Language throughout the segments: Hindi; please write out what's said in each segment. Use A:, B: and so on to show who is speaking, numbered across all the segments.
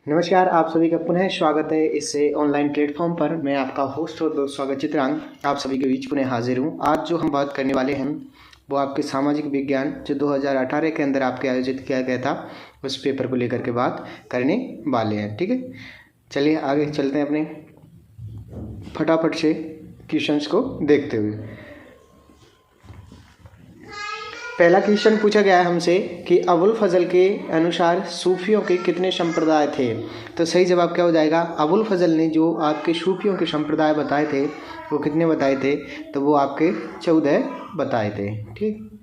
A: नमस्कार, आप सभी का पुनः स्वागत है इस ऑनलाइन प्लेटफॉर्म पर। मैं आपका होस्ट और दोस्त स्वागत चित्रांग आप सभी के बीच पुनः हाजिर हूँ। आज जो हम बात करने वाले हैं वो आपके सामाजिक विज्ञान जो 2018 के अंदर आपके आयोजित किया गया था उस पेपर को लेकर के बात करने वाले हैं। ठीक है, चलिए आगे चलते हैं अपने फटाफट से क्वेश्चंस को देखते हुए। पहला क्वेश्चन पूछा गया है हमसे कि अबुल फजल के अनुसार सूफियों के कितने संप्रदाय थे। तो सही जवाब क्या हो जाएगा, अबुल फजल ने जो आपके सूफियों के संप्रदाय बताए थे वो कितने बताए थे, तो वो आपके 14 बताए थे। ठीक,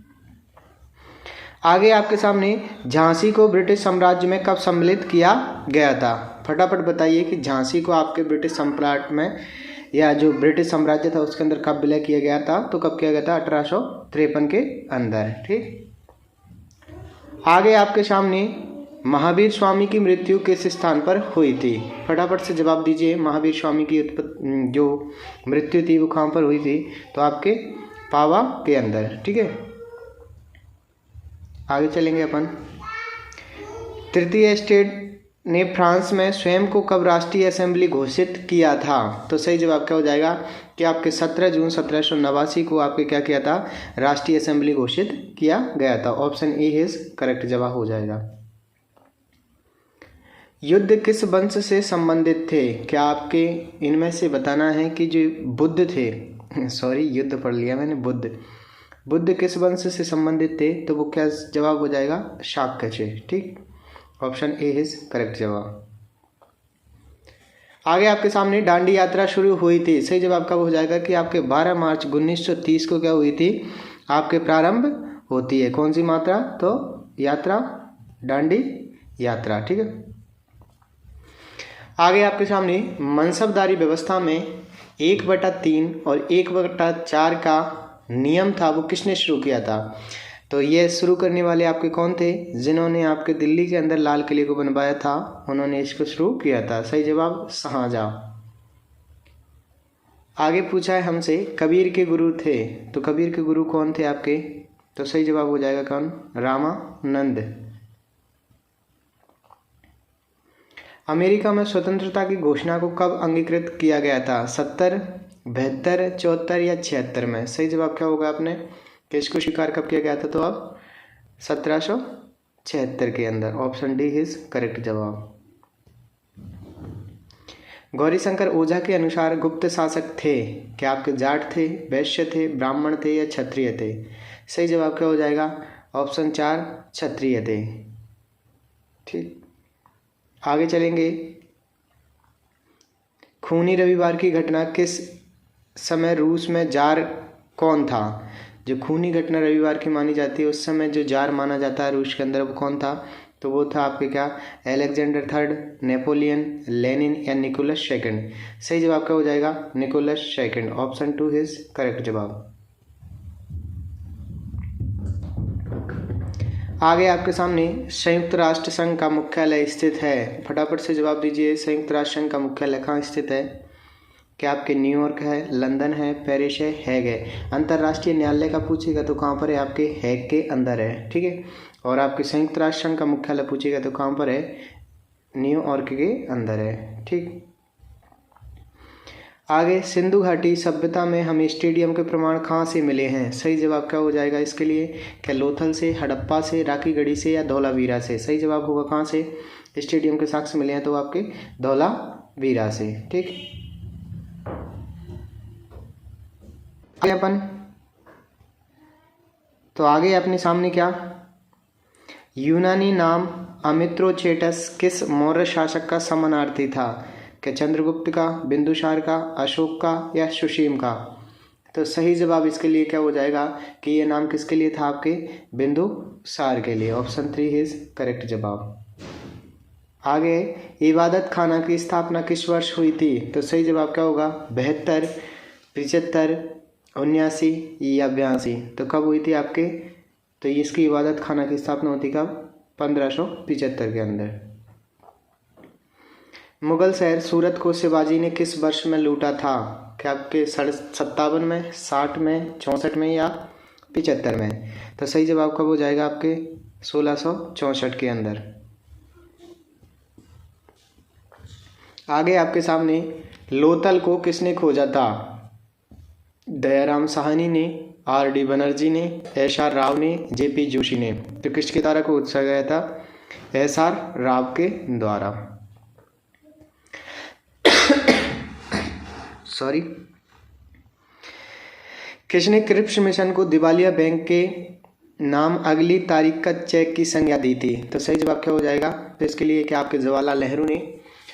A: आगे आपके सामने झांसी को ब्रिटिश साम्राज्य में कब सम्मिलित किया गया था। फटाफट बताइए कि झांसी को आपके ब्रिटिश सम्राट में या जो ब्रिटिश साम्राज्य था उसके अंदर कब विलय किया गया था, तो कब किया गया था, 1853 के अंदर। ठीक, आगे आपके सामने महावीर स्वामी की मृत्यु किस स्थान पर हुई थी। फटाफट से जवाब दीजिए, महावीर स्वामी की जो मृत्यु थी वो कहाँ पर हुई थी, तो आपके पावा के अंदर। ठीक है, आगे चलेंगे अपन। तृतीय स्टेट ने फ्रांस में स्वयं को कब राष्ट्रीय असेंबली घोषित किया था। तो सही जवाब क्या हो जाएगा कि आपके 17 जून 1789 को आपके क्या किया था, राष्ट्रीय असेंबली घोषित किया गया था। ऑप्शन ए इज करेक्ट जवाब हो जाएगा। युद्ध किस वंश से संबंधित थे। क्या आपके इनमें से बताना है कि जो बुद्ध थे सॉरी युद्ध पढ़ लिया मैंने, बुद्ध किस वंश से संबंधित थे, तो वो क्या जवाब हो जाएगा, शाक्य से। ठीक, ऑप्शन ए इज करेक्ट जवाब। आगे आपके सामने दांडी यात्रा शुरू हुई थी। सही जवाब कब हो जाएगा कि आपके 12 मार्च 1930 को क्या हुई थी, आपके प्रारंभ होती है। कौन सी मात्रा, तो यात्रा, दांडी यात्रा। ठीक है, आगे आपके सामने मनसबदारी व्यवस्था में 1/3 और 1/4 का नियम था, वो किसने शुरू किया था। तो ये शुरू करने वाले आपके कौन थे, जिन्होंने आपके दिल्ली के अंदर लाल किले को बनवाया था, उन्होंने इसको शुरू किया था। सही जवाब शाहजहां। आगे पूछा है हमसे कबीर के गुरु थे, तो कबीर के गुरु कौन थे आपके, तो सही जवाब हो जाएगा कौन, रामानंद। अमेरिका में स्वतंत्रता की घोषणा को कब अंगीकृत किया गया था, 70, 72, 74 या 76 में। सही जवाब क्या होगा आपने कि इसको स्वीकार कब किया गया था, तो अब 1776 के अंदर। ऑप्शन डी इज करेक्ट जवाब। गौरीशंकर ओझा के अनुसार गुप्त शासक थे, क्या आपके जाट थे, वैश्य थे, ब्राह्मण थे या क्षत्रिय थे। सही जवाब क्या हो जाएगा, ऑप्शन 4 क्षत्रिय थे। ठीक, आगे चलेंगे। खूनी रविवार की घटना किस समय रूस में जार कौन था। जो खूनी घटना रविवार की मानी जाती है उस समय जो जार माना जाता है रूस के अंदर वो कौन था, तो वो था आपके क्या, अलेक्जेंडर थर्ड, नेपोलियन, लेनिन या निकोलस सेकंड। सही जवाब क्या हो जाएगा, Nicholas second. Option 2 is correct जवाब। आगे आपके सामने संयुक्त राष्ट्र संघ का मुख्यालय स्थित है। फटाफट से जवाब दीजिए, संयुक्त राष्ट्र संघ का मुख्यालय कहाँ स्थित है। क्या आपके न्यूयॉर्क है, लंदन है, पेरिस है, हैग है। अंतर्राष्ट्रीय न्यायालय का पूछेगा तो कहाँ पर है, आपके हैग के अंदर है। ठीक है, और आपके संयुक्त राष्ट्र संघ का मुख्यालय पूछेगा तो कहाँ पर है, न्यूयॉर्क के अंदर है। ठीक, आगे सिंधु घाटी सभ्यता में हमें स्टेडियम के प्रमाण कहाँ से मिले हैं। सही जवाब क्या हो जाएगा इसके लिए, क्या लोथल से, हड़प्पा से, राखीगढ़ी से या धौलावीरा से। सही जवाब होगा कहाँ से स्टेडियम के साक्ष्य मिले हैं, तो आपके धौलावीरा से। ठीक, आगे अपन तो आगे अपने सामने क्या, यूनानी नाम अमित्रोचेटस किस मौर्य शासक का समानार्थी था। क्या चंद्रगुप्त का, बिंदुसार का, अशोक का या सुसीम का। तो सही जवाब इसके लिए क्या हो जाएगा कि ये नाम किसके लिए था, आपके बिंदुसार के लिए। ऑप्शन 3 इज करेक्ट जवाब। आगे इबादत खाना की स्थापना किस वर्ष हुई थी, तो सही जवाब क्या होगा, 72, 75, 79 या 82। तो कब हुई थी आपके, तो इसकी इबादत खाना की स्थापना होती कब, 1575 के अंदर। मुगल शहर सूरत को शिवाजी ने किस वर्ष में लूटा था। क्या आपके 57 में, 60 में, 64 में या 75 में। तो सही जवाब कब हो जाएगा आपके 1664 के अंदर। आगे आपके सामने लोथल को किसने खोजा था? दयाराम साहनी ने, R.D. बनर्जी ने, S.R. राव ने, J.P. जोशी ने। तो किसके द्वारा खोजा गया था? S.R. राव के द्वारा। सॉरी। किसने क्रिप्स मिशन को दिवालिया बैंक के नाम अगली तारीख का चेक की संज्ञा दी थी? तो सही जवाब क्या हो जाएगा? तो इसके लिए क्या आपके जवाहरलाल नेहरू ने,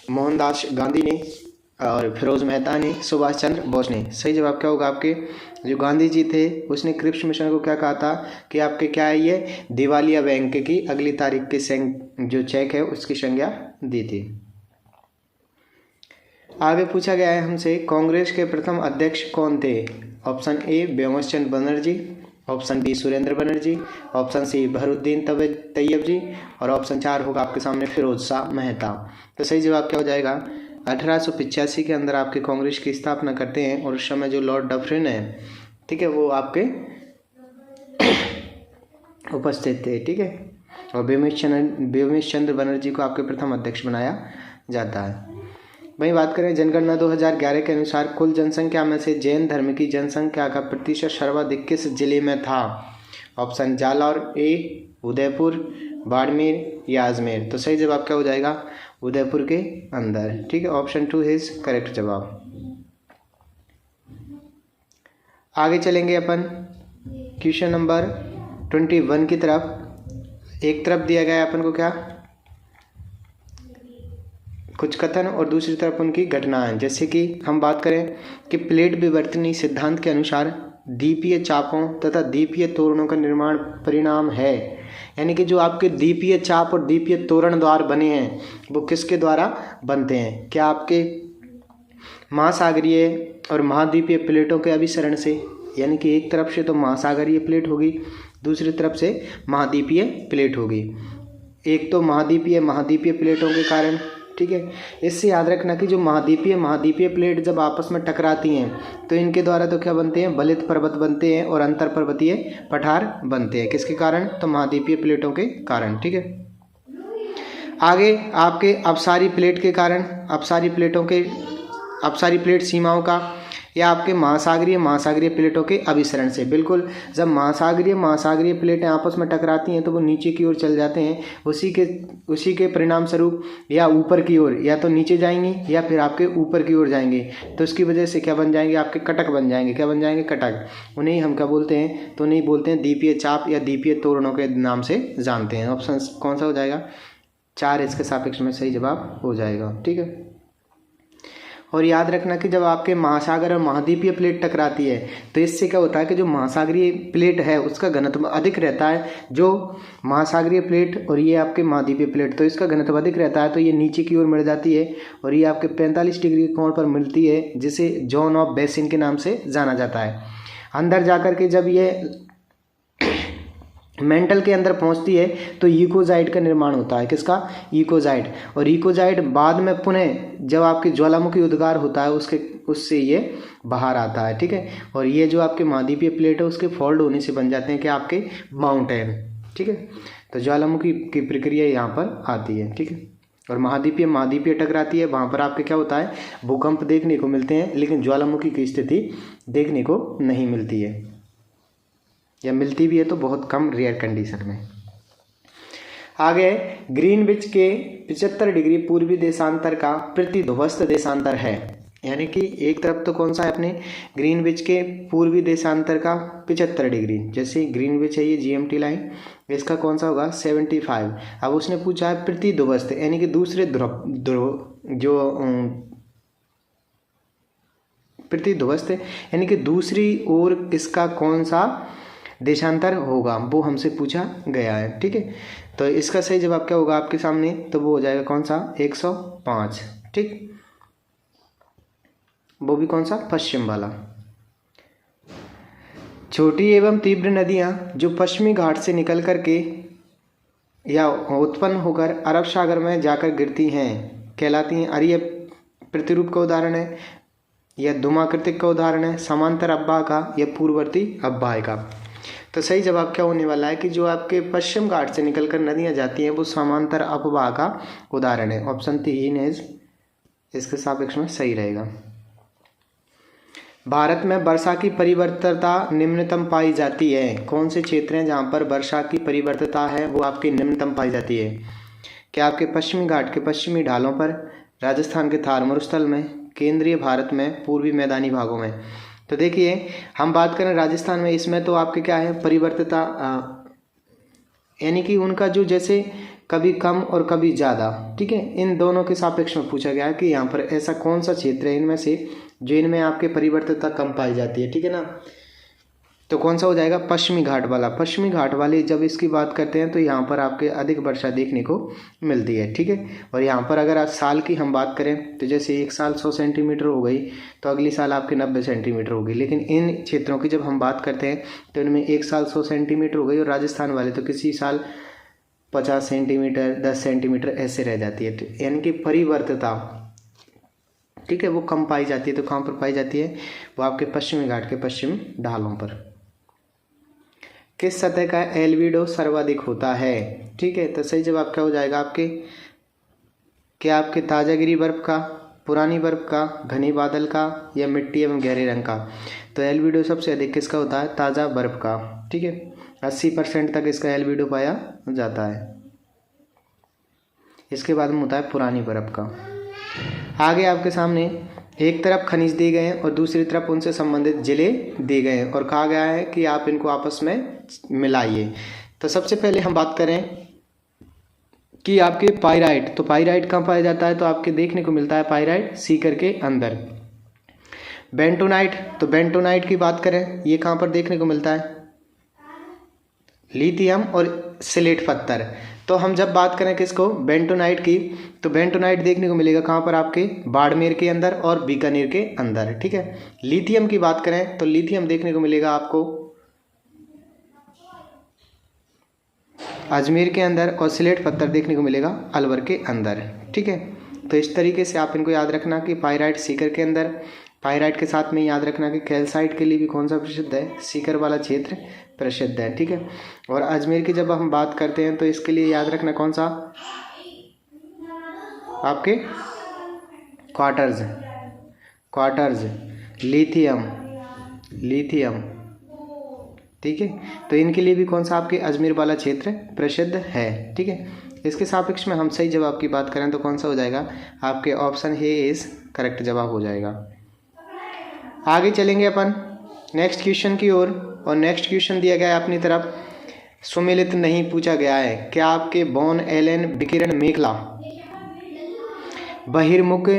A: मोहनदास गांधी ने और फिरोज मेहता ने, सुभाष चंद्र बोस ने। सही जवाब क्या होगा आपके? जो गांधी जी थे उसने क्रिप्स मिशन को क्या कहा था कि आपके क्या है ये दिवालिया बैंक की अगली तारीख के जो चेक है उसकी संज्ञा दी थी। आगे पूछा गया है हमसे कांग्रेस के प्रथम अध्यक्ष कौन थे? Option A Womesh Chandra Banerjee, option B Surendra Banerjee, option C Badruddin Tyab ji और ऑप्शन 4 होगा आपके सामने फिरोज शाह मेहता। तो सही जवाब क्या हो जाएगा? 1885 के अंदर आपके कांग्रेस की स्थापना करते हैं और उस समय जो लॉर्ड डफरिन है, ठीक है, वो आपके उपस्थित थे, ठीक है। और व्योमेश चंद्र बनर्जी को आपके प्रथम अध्यक्ष बनाया जाता है। वहीं बात करें जनगणना 2011 के अनुसार कुल जनसंख्या में से जैन धर्म की जनसंख्या का प्रतिशत सर्वाधिक किस जिले में था? ऑप्शन जालौर, ए उदयपुर, बाड़मेर या अजमेर। तो सही जवाब क्या हो जाएगा? उदयपुर के अंदर, ठीक है। ऑप्शन 2 इज करेक्ट जवाब। आगे चलेंगे अपन क्वेश्चन नंबर 21 की तरफ। एक तरफ दिया गया है अपन को क्या, कुछ कथन और दूसरी तरफ उनकी घटनाएं। जैसे कि हम बात करें कि प्लेट विवर्तनी सिद्धांत के अनुसार दीपीय चापों तथा दीपीय तोरणों का निर्माण परिणाम है, यानी कि जो आपके दीपीय चाप और दीपीय तोरण द्वार बने हैं वो किसके द्वारा बनते हैं? क्या आपके महासागरीय और महाद्वीपीय प्लेटों के अभिसरण से, यानी कि एक तरफ से तो महासागरीय प्लेट होगी, दूसरी तरफ से महाद्वीपीय प्लेट होगी। एक तो महाद्वीपीय प्लेटों के कारण, ठीक है। इससे याद रखना कि जो महाद्वीपीय प्लेट जब आपस में टकराती हैं तो इनके द्वारा तो क्या बनते हैं? बलित पर्वत बनते हैं और अंतर पर्वतीय पठार बनते हैं। किसके कारण? तो महाद्वीपीय प्लेटों के कारण, ठीक है। आगे आपके अपसारी प्लेट के कारण, अपसारी प्लेट सीमाओं का, या आपके महासागरीय प्लेटों के अभिसरण से। बिल्कुल, जब महासागरीय प्लेटें आपस में टकराती हैं तो वो नीचे की ओर चल जाते हैं। उसी के परिणाम स्वरूप या ऊपर की ओर, या तो नीचे जाएंगे या फिर आपके ऊपर की ओर जाएंगे। तो इसकी वजह से क्या बन जाएंगे? आपके कटक बन जाएंगे। क्या बन जाएंगे? कटक। उन्हें हम क्या बोलते हैं? तो उन्हें बोलते हैं दीपीय चाप या दीपीय तोरणों के नाम से जानते हैं। ऑप्शन कौन सा हो जाएगा? 4 इसके सापेक्ष में सही जवाब हो जाएगा, ठीक है। और याद रखना कि जब आपके महासागर और महाद्वीपीय प्लेट टकराती है तो इससे क्या होता है कि जो महासागरीय प्लेट है उसका घनत्व अधिक रहता है। जो महासागरीय प्लेट और ये आपके महाद्वीपीय प्लेट, तो इसका घनत्व अधिक रहता है, तो ये नीचे की ओर मिल जाती है और ये आपके 45 डिग्री के कोण पर मिलती है, जिसे जोन ऑफ बेसिन के नाम से जाना जाता है। अंदर जाकर के जब ये मेंटल के अंदर पहुंचती है तो ईकोजाइड का निर्माण होता है। किसका? ईकोजाइड। और ईकोजाइड बाद में पुनः जब आपकी ज्वालामुखी उद्गार होता है उससे ये बाहर आता है, ठीक है। और ये जो आपके महाद्वीपीय प्लेट है उसके फोल्ड होने से बन जाते हैं कि आपके माउंटेन, ठीक है। तो ज्वालामुखी की प्रक्रिया यहाँ पर आती है, ठीक है। और महाद्वीपीय टकराती है, वहाँ पर आपके क्या होता है? भूकंप देखने को मिलते हैं, लेकिन ज्वालामुखी की स्थिति देखने को नहीं मिलती है, या मिलती भी है तो बहुत कम, रेयर कंडीशन में। आगे ग्रीनविच के 75 डिग्री पूर्वी देशांतर का प्रतिध्वस्त देशांतर है, यानी कि एक तरफ तो कौन सा है अपने ग्रीनविच के पूर्वी देशांतर का 75 डिग्री। जैसे ग्रीनविच है ये GMT लाइन, इसका कौन सा होगा? 75। अब उसने पूछा है प्रतिध्वस्त, यानी कि दूसरे प्रतिध्वस्त यानी कि दूसरी ओर इसका कौन सा देशांतर होगा, वो हमसे पूछा गया है, ठीक है। तो इसका सही जवाब क्या होगा आपके सामने? तो वो हो जाएगा कौन सा? 105, ठीक। वो भी कौन सा? पश्चिम वाला। छोटी एवं तीव्र नदियां जो पश्चिमी घाट से निकल करके या उत्पन्न होकर अरब सागर में जाकर गिरती हैं कहलाती हैं। अरे ये प्रतिरूप का उदाहरण है, यह धूमाकृतिक का उदाहरण है, समांतर अववाह का या पूर्ववर्ती अववाह का। तो सही जवाब क्या होने वाला है कि जो आपके पश्चिम घाट से निकलकर नदियां जाती हैं वो समांतर अववाह का उदाहरण है। ऑप्शन 3 इज इसके सापेक्ष में सही रहेगा। भारत में वर्षा की परिवर्तनता निम्नतम पाई जाती है। कौन से क्षेत्र हैं जहाँ पर वर्षा की परिवर्तनता है वो आपकी निम्नतम पाई जाती है? क्या आपके पश्चिमी घाट के पश्चिमी ढालों पर, राजस्थान के थार मरुस्थल में, केंद्रीय भारत में, पूर्वी मैदानी भागों में? तो देखिए हम बात करें राजस्थान में, इसमें तो आपके क्या है परिवर्तनता, यानी कि उनका जो जैसे कभी कम और कभी ज़्यादा, ठीक है, इन दोनों के सापेक्ष में पूछा गया है कि यहाँ पर ऐसा कौन सा क्षेत्र है इनमें से जो इनमें आपके परिवर्तनता कम पाई जाती है, ठीक है ना। तो कौन सा हो जाएगा? पश्चिमी घाट वाला। पश्चिमी घाट वाले जब इसकी बात करते हैं तो यहाँ पर आपके अधिक वर्षा देखने को मिलती है, ठीक है। और यहाँ पर अगर आज साल की हम बात करें तो जैसे एक साल 100 सेंटीमीटर हो गई तो अगली साल आपके 90 सेंटीमीटर होगी। लेकिन इन क्षेत्रों की जब हम बात करते हैं तो इनमें एक साल 100 सेंटीमीटर हो गई और राजस्थान वाले तो किसी साल 50 सेंटीमीटर, 10 सेंटीमीटर ऐसे रह जाती है। तो यानी कि परिवर्तनता, ठीक है, वो कम पाई जाती है। तो कहाँ पर पाई जाती है? वो आपके पश्चिमी घाट के पश्चिम ढालों पर। किस सतह का एल्बिडो सर्वाधिक होता है? ठीक है, तो सही जवाब क्या हो जाएगा आपके? क्या आपके ताजागिरी बर्फ का, पुरानी बर्फ का, घने बादल का, या मिट्टी एवं गहरे रंग का? तो एल्बिडो सबसे अधिक किसका होता है? ताज़ा बर्फ का, ठीक है। 80% तक इसका एल्बिडो पाया जाता है। इसके बाद में होता है पुरानी बर्फ का। आगे आपके सामने एक तरफ खनिज दिए गए हैं और दूसरी तरफ उनसे संबंधित जिले दिए गए हैं और कहा गया है कि आप इनको आपस में मिलाइए। तो सबसे पहले हम बात करें कि आपके पाइराइट, तो पाइराइट कहाँ पाया जाता है? तो आपके देखने को मिलता है पाइराइट सीकर के अंदर। बेंटोनाइट, तो बेंटोनाइट की बात करें ये कहाँ पर देखने को मिलता है? लिथियम और स्लेट पत्थर। तो हम जब बात करें किसको? बेंटोनाइट की, तो बेंटोनाइट देखने को मिलेगा कहाँ पर? आपके बाड़मेर के अंदर और बीकानेर के अंदर, ठीक है। लिथियम की बात करें तो लिथियम देखने को मिलेगा आपको अजमेर के अंदर और स्लेट पत्थर देखने को मिलेगा अलवर के अंदर, ठीक है। तो इस तरीके से आप इनको याद रखना कि पाइराइट सीकर के अंदर, पाइराइट के साथ में याद रखना कि कैल्साइट के लिए भी कौन सा प्रसिद्ध है? सीकर वाला क्षेत्र प्रसिद्ध है, ठीक है। और अजमेर की जब हम बात करते हैं तो इसके लिए याद रखना कौन सा? आपके क्वार्टर्स, लिथियम, ठीक है। तो इनके लिए भी कौन सा आपके अजमेर वाला क्षेत्र प्रसिद्ध है, ठीक है। इसके सापेक्ष में हम सही जवाब की बात करें तो कौन सा हो जाएगा? आपके ऑप्शन ए इज करेक्ट जवाब हो जाएगा। आगे चलेंगे अपन नेक्स्ट क्वेश्चन की ओर, और नेक्स्ट क्वेश्चन दिया गया है अपनी तरफ, सुमेलित नहीं पूछा गया है। क्या आपके बॉन एलन विकिरण मेखला बहिर्मुख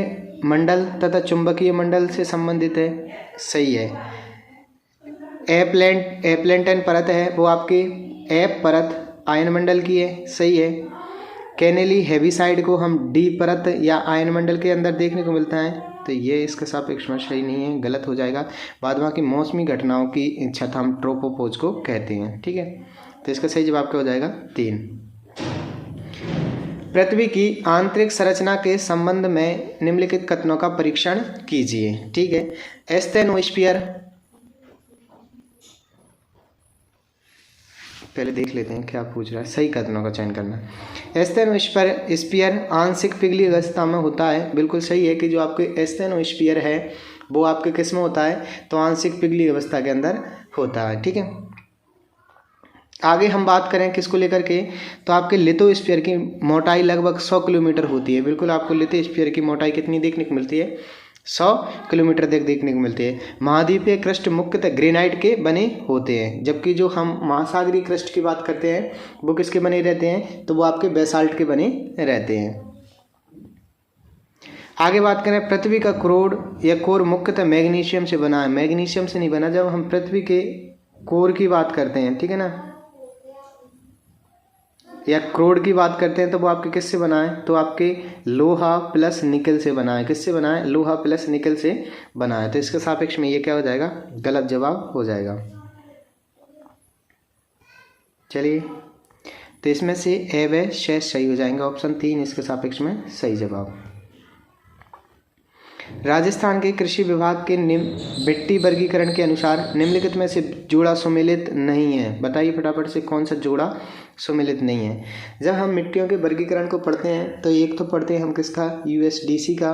A: मंडल तथा चुंबकीय मंडल से संबंधित है? सही है। एप्लेंटन परत है वो आपकी एप परत आयन मंडल की है, सही है। कैनेली हेविसाइड को हम डी परत या आयन मंडल के अंदर देखने को मिलता है, तो ये इसके सापेक्ष में सही नहीं है, गलत हो जाएगा। बाद बाकी मौसमी घटनाओं की छत हम ट्रोपोपोज को कहते हैं, ठीक है। तो इसका सही जवाब क्या हो जाएगा? 3। पृथ्वी की आंतरिक संरचना के संबंध में निम्नलिखित कथनों का परीक्षण कीजिए, ठीक है। एस्थेनोस्फीयर, पहले देख लेते हैं क्या पूछ रहा है, सही कथनों का चयन करना। एस्थेनोस्फीयर आंशिक पिघली अवस्था में होता है, बिल्कुल सही है कि जो आपके एस्थेनोस्फीयर है वो आपके किस में होता है? तो आंशिक पिघली अवस्था के अंदर होता है, ठीक है। आगे हम बात करें किसको लेकर के, तो आपके लिथोस्फीयर की मोटाई लगभग 100 किलोमीटर होती है। बिल्कुल आपको लिथोस्फीयर की मोटाई कितनी देखने को मिलती है? 100 किलोमीटर देखने को मिलती है। महाद्वीपीय क्रस्ट मुख्यतः ग्रेनाइट के बने होते हैं, जबकि जो हम महासागरीय क्रस्ट की बात करते हैं वो किसके बने रहते हैं? तो वो आपके बेसाल्ट के बने रहते हैं। आगे बात करें पृथ्वी का क्रोड या कोर मुख्यतः मैग्नीशियम से बना है। मैग्नीशियम से नहीं बना, जब हम पृथ्वी के कोर की बात करते हैं, ठीक है ना, या क्रोड की बात करते हैं तो वो आपके किससे बना है? तो आपके लोहा प्लस निकल से बना है। किससे बना है? लोहा प्लस निकल से बना है। तो इसके सापेक्ष में ये क्या हो जाएगा? गलत जवाब हो जाएगा। चलिए, तो इसमें से ए व शेष सही हो जाएंगे। ऑप्शन 3 इसके सापेक्ष में सही जवाब। राजस्थान के कृषि विभाग के मिट्टी वर्गीकरण के अनुसार निम्नलिखित में से जोड़ा सुमेलित नहीं है। बताइए फटाफट से कौन सा जोड़ा सुमेलित नहीं है। जब हम मिट्टियों के वर्गीकरण को पढ़ते हैं तो एक तो पढ़ते हैं हम किसका? यूएसडीसी का,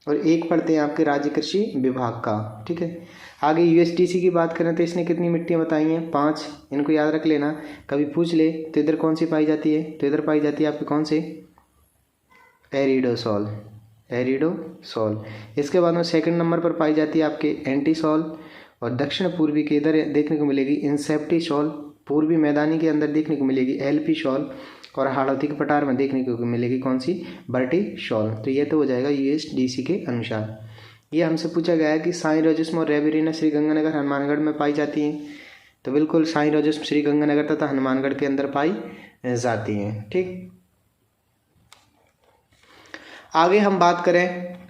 A: और 1 पढ़ते हैं आपके राज्य कृषि विभाग का। ठीक है, आगे यूएसडीसी की बात करें तो इसने कितनी मिट्टियाँ बताई हैं? 5। इनको याद रख लेना, कभी पूछ ले तो इधर कौन सी पाई जाती है? तो इधर पाई जाती है आपकी कौन सी? एरिडोसॉल, एरिडोसॉल। इसके बाद में सेकंड नंबर पर पाई जाती है आपके एंटीसॉल, और दक्षिण पूर्वी के इधर देखने को मिलेगी इंसेप्टिसॉल, पूर्वी मैदानी के अंदर देखने को मिलेगी एल्पिसॉल, और हाड़ौती के पठार में देखने को मिलेगी कौन सी? वर्टिसॉल। तो ये तो हो जाएगा यूएसडीसी के अनुसार। ये हमसे पूछा गया है कि साइरोजिस्म और रेबेरिना श्रीगंगानगर हनुमानगढ़ में पाई जाती हैं, तो बिल्कुल साइरोजिस्म श्रीगंगानगर तथा हनुमानगढ़ के अंदर पाई जाती हैं। ठीक, आगे हम बात करें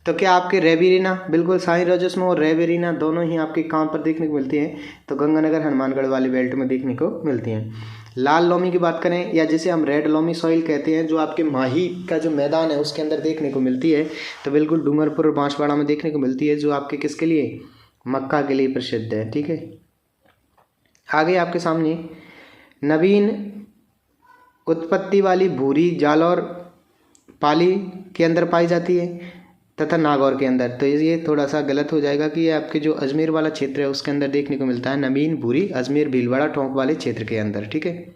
A: तो क्या आपके रेबेरिना, बिल्कुल साइरोजिस्म और रेबेरिना दोनों ही आपके कहाँ पर देखने को मिलती हैं? तो गंगानगर हनुमानगढ़ वाली बेल्ट में देखने को मिलती हैं। लाल लोमी की बात करें, या जिसे हम रेड लोमी सॉइल कहते हैं, जो आपके माही का जो मैदान है उसके अंदर देखने को मिलती है, तो बिल्कुल डूंगरपुर और बांसवाड़ा में देखने को मिलती है, जो आपके किसके लिए? मक्का के लिए प्रसिद्ध है। ठीक है, आगे आपके सामने नवीन उत्पत्ति वाली भूरी जालौर पाली के अंदर पाई जाती है तथा नागौर के अंदर। तो ये थोड़ा सा गलत हो जाएगा कि ये आपके जो अजमेर वाला क्षेत्र है उसके अंदर देखने को मिलता है, नवीन भूरी अजमेर भीलवाड़ा टोंक वाले क्षेत्र के अंदर। ठीक है,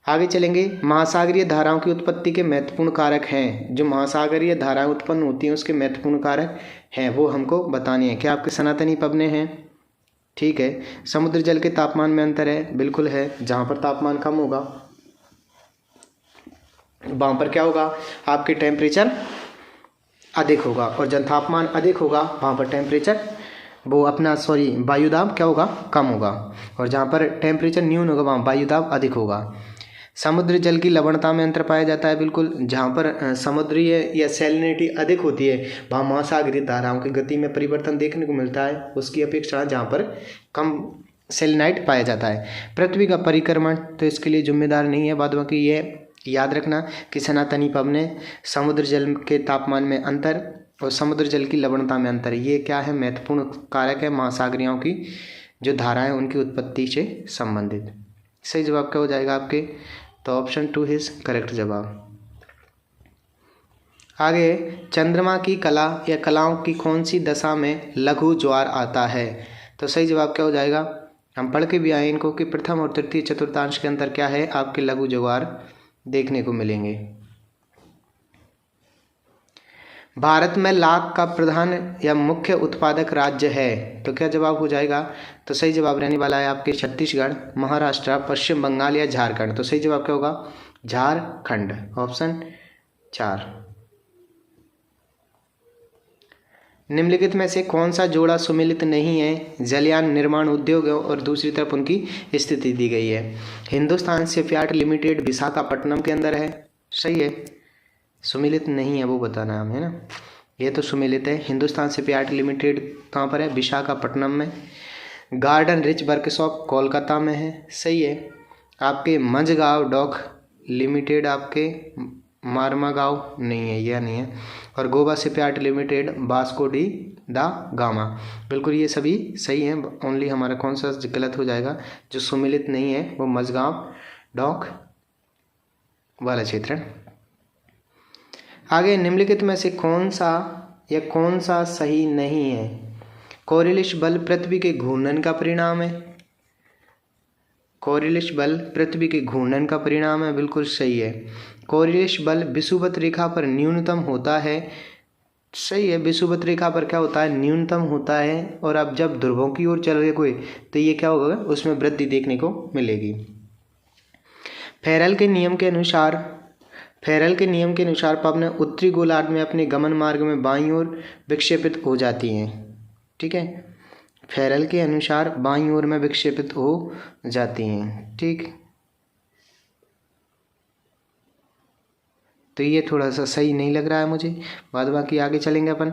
A: आगे चलेंगे। महासागरीय धाराओं की उत्पत्ति के महत्वपूर्ण कारक हैं, जो महासागरीय धाराएं उत्पन्न होती हैं उसके महत्वपूर्ण कारक हैं, वो हमको बताने हैं। क्या आपके सनातनी पवने हैं? ठीक है। समुद्र जल के तापमान में अंतर है? बिल्कुल है। जहाँ पर तापमान कम होगा वहाँ पर क्या होगा? आपके टेम्परेचर अधिक होगा, और जब तापमान अधिक होगा वहाँ पर टेम्परेचर वायुदाब क्या होगा? कम होगा, और जहाँ पर टेम्परेचर न्यून होगा वहाँ वायुदाब अधिक होगा। समुद्र जल की लवणता में अंतर पाया जाता है, बिल्कुल। जहाँ पर समुद्रीय या सैलिनिटी अधिक होती है वहाँ महासागरीय धाराओं की गति में परिवर्तन देखने को मिलता है, उसकी अपेक्षा जहाँ पर कम सेलिनाइट पाया जाता है। पृथ्वी का परिक्रमण तो इसके लिए जिम्मेदार नहीं है, बाद बाकी ये याद रखना कि सनातनी पवनें, समुद्र जल के तापमान में अंतर और समुद्र जल की लवणता में अंतर, ये क्या है? महत्वपूर्ण कारक है महासागरियों की जो धाराएं उनकी उत्पत्ति से संबंधित। सही जवाब क्या हो जाएगा आपके? तो ऑप्शन 2 इज करेक्ट जवाब। आगे, चंद्रमा की कला या कलाओं की कौन सी दशा में लघु ज्वार आता है? तो सही जवाब क्या हो जाएगा? हम पढ़ के भी आए इनको कि प्रथम और तृतीय चतुर्थांश के अंदर क्या है? आपके लघु ज्वार देखने को मिलेंगे। भारत में लाख का प्रधान या मुख्य उत्पादक राज्य है, तो क्या जवाब हो जाएगा? तो सही जवाब रहने वाला है आपके छत्तीसगढ़, महाराष्ट्र, पश्चिम बंगाल या झारखंड। तो सही जवाब क्या होगा? झारखंड, ऑप्शन 4। निम्नलिखित में से कौन सा जोड़ा सुमेलित नहीं है? जलयान निर्माण उद्योग और दूसरी तरफ उनकी स्थिति दी गई है। हिंदुस्तान शिपयार्ड लिमिटेड विशाखापट्टनम के अंदर है, सही है। सुमेलित नहीं है वो बताना है हमें, है ना। ये तो सुमेलित है। हिंदुस्तान शिपयार्ड लिमिटेड कहाँ पर है? विशाखापट्टनम में। गार्डन रिच वर्कशॉप कोलकाता में है, सही है। आपके मंझगांव डॉक लिमिटेड आपके मारमागांव नहीं है, यह नहीं है। और Goa shipyard limited Vasco D दा गामा, बिल्कुल ये सभी सही हैं। ओनली हमारा कौन सा गलत हो जाएगा? जो सुमेलित नहीं है वो मंझगांव डॉक वाला क्षेत्र। आगे, निम्नलिखित में से कौन सा सही नहीं है? कोरिलिश बल पृथ्वी के घूर्णन का परिणाम है। कोरिलिश बल पृथ्वी के घूर्णन का परिणाम है, बिल्कुल सही है। कोरिलिश बल विषुवत रेखा पर न्यूनतम होता है, सही है। विषुवत रेखा पर क्या होता है? न्यूनतम होता है। और अब जब ध्रुवों की ओर चल रहे कोई तो ये क्या होगा? उसमें वृद्धि देखने को मिलेगी। फेरल के नियम के अनुसार पवनें उत्तरी गोलार्ध में अपने गमन मार्ग में बाईं ओर विक्षेपित हो जाती हैं, ठीक है। फेरल के अनुसार बाईं ओर में विक्षेपित हो जाती हैं, ठीक। तो ये थोड़ा सा सही नहीं लग रहा है मुझे। बाद बाकी आगे चलेंगे अपन।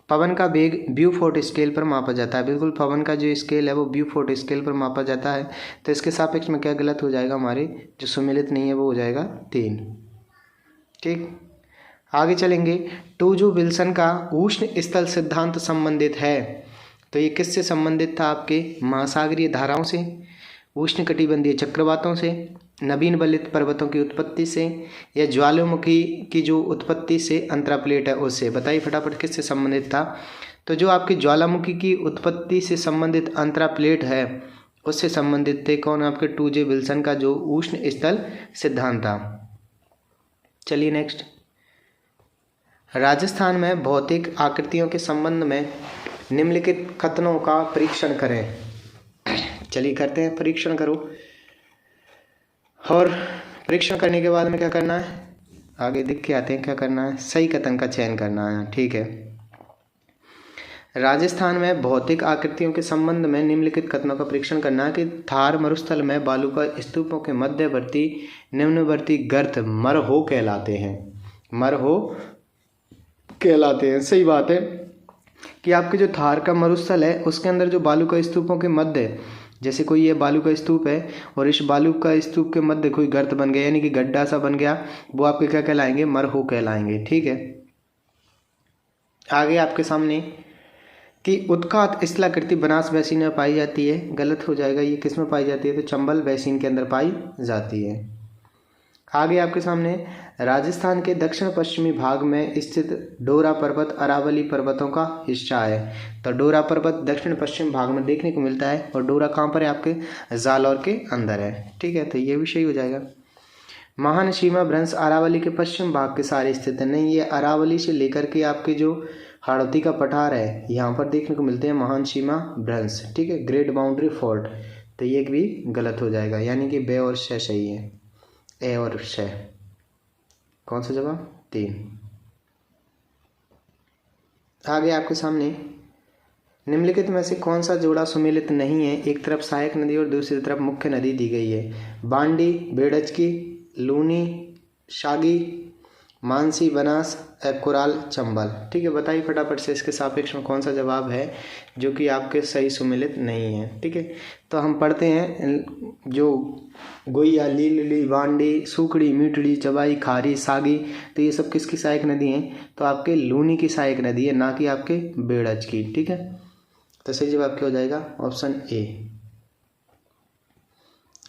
A: पवन का वेग ब्यूफोर्ट स्केल पर मापा जाता है, बिल्कुल पवन का जो स्केल है वो ब्यूफोर्ट स्केल पर मापा जाता है। तो इसके सापेक्ष में क्या गलत हो जाएगा? हमारे जो सुमेलित नहीं है वो हो जाएगा 3, ठीक। आगे चलेंगे। टूजू विल्सन का उष्ण स्थल सिद्धांत संबंधित है, तो ये किससे संबंधित था? आपके महासागरीय धाराओं से, उष्ण कटिबंधीय चक्रवातों से, नवीन वलित पर्वतों की उत्पत्ति से या ज्वालामुखी की जो उत्पत्ति से अंतरा प्लेट है उससे? बताइए फटाफट किससे संबंधित था? तो जो आपकी ज्वालामुखी की उत्पत्ति से संबंधित अंतरा प्लेट है उससे संबंधित थे कौन? आपके 2J विल्सन का जो उष्ण स्थल सिद्धांत था। चलिए नेक्स्ट, राजस्थान में भौतिक आकृतियों के संबंध में निम्नलिखित कथनों का परीक्षण करें। चलिए करते हैं, परीक्षण करो। और परीक्षण करने के बाद में क्या करना है, आगे दिख के आते हैं क्या करना है, सही कथन का चयन करना है। ठीक है, राजस्थान में भौतिक आकृतियों के संबंध में निम्नलिखित कथनों का परीक्षण करना है कि थार मरुस्थल में बालू का स्तूपों के मध्यवर्ती निम्नवर्ती गर्त मरहो कहलाते हैं। मरहो कहलाते हैं। सही बात है कि आपके जो थार का मरुस्थल है उसके अंदर जो बालू का स्तूपों के मध्य, जैसे कोई ये बालू का स्तूप है और इस बालू का स्तूप के मध्य कोई गर्त बन गया यानी कि गड्ढा सा बन गया, वो आपके क्या कहलाएंगे? मरहो कहलाएंगे। ठीक है, आगे आपके सामने कि उत्कात स्थलाकृति बनास बेसिन में पाई जाती है। गलत हो जाएगा, ये किस में पाई जाती है? तो चंबल बेसिन के अंदर पाई जाती है। आगे आपके सामने राजस्थान के दक्षिण पश्चिमी भाग में स्थित डोरा पर्वत अरावली पर्वतों का हिस्सा है। तो डोरा पर्वत दक्षिण पश्चिम भाग में देखने को मिलता है और डोरा कहाँ पर है? आपके जालौर के अंदर है। ठीक है, तो ये भी सही हो जाएगा। महान सीमा भ्रंश अरावली के पश्चिम भाग के सारे स्थित है। नहीं, ये अरावली से लेकर के आपके जो हाड़ौती का पठार है यहाँ पर देखने को मिलते हैं महान सीमा भ्रंश। ठीक है, ग्रेट बाउंड्री फोर्ट, तो ये भी गलत हो जाएगा, यानी कि बे और श सही है। ए और श कौन सा जवाब? 3। आगे आपके सामने निम्नलिखित में से कौन सा जोड़ा सुमेलित नहीं है? एक तरफ सहायक नदी और दूसरी तरफ मुख्य नदी दी गई है। बांडी, बेड़चकी, लूनी, शागी, मानसी, बनास, कुराल, चंबल। ठीक है, बताइए फटाफट से इसके सापेक्ष में कौन सा जवाब है जो कि आपके सही सुमेलित नहीं है। ठीक है, तो हम पढ़ते हैं जो गोइया, लीली, बांडी, सूखड़ी, मीठड़ी, चबाई, खारी, सागी, तो ये सब किसकी सहायक नदी हैं? तो आपके लूनी की सहायक नदी है, ना कि आपके बेड़च की। ठीक है, तो सही जवाब क्या हो जाएगा? Option A.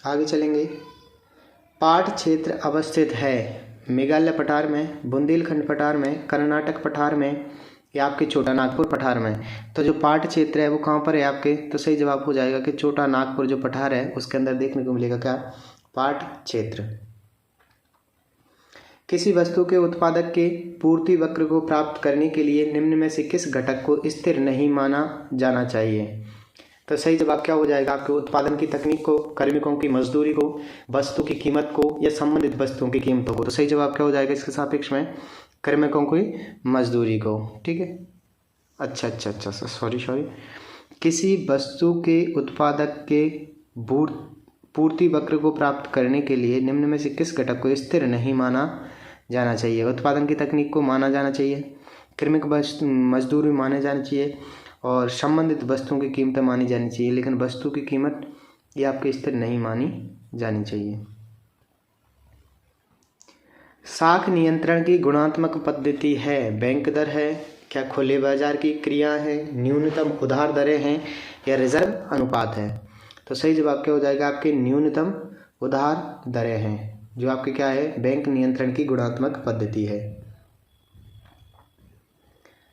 A: आगे चलेंगे, पाठ क्षेत्र अवस्थित है मेघालय पठार में, बुंदेलखंड पठार में, कर्नाटक पठार में या आपके छोटा नागपुर पठार में। तो जो पाठ क्षेत्र है वो कहाँ पर है आपके? तो सही जवाब हो जाएगा कि छोटा नागपुर जो पठार है उसके अंदर देखने को मिलेगा क्या? पाठ क्षेत्र। किसी वस्तु के उत्पादक के पूर्ति वक्र को प्राप्त करने के लिए निम्न में से किस घटक को स्थिर नहीं माना जाना चाहिए? तो सही जवाब क्या हो जाएगा? आपके उत्पादन की तकनीक को, कार्मिकों की मजदूरी को, वस्तु की कीमत को या संबंधित वस्तुओं की कीमतों को। तो सही जवाब क्या हो जाएगा इसके सापेक्ष में? कार्मिकों की मजदूरी को। ठीक है, अच्छा सॉरी किसी वस्तु के उत्पादक के पूर्ति वक्र को प्राप्त करने के लिए निम्न में से किस घटक को स्थिर नहीं माना जाना चाहिए? उत्पादन की तकनीक को माना जाना चाहिए, कार्मिक मजदूरी माने जाना चाहिए और संबंधित वस्तुओं की कीमतें मानी जानी चाहिए, लेकिन वस्तु की कीमत ये आपके स्थिर नहीं मानी जानी चाहिए। साख नियंत्रण की गुणात्मक पद्धति है, बैंक दर है, क्या खुले बाजार की क्रिया है, न्यूनतम उधार दरें हैं या रिजर्व अनुपात है? तो सही जवाब क्या हो जाएगा? आपके न्यूनतम उधार दरें हैं, जो आपके क्या है? बैंक नियंत्रण की गुणात्मक पद्धति है।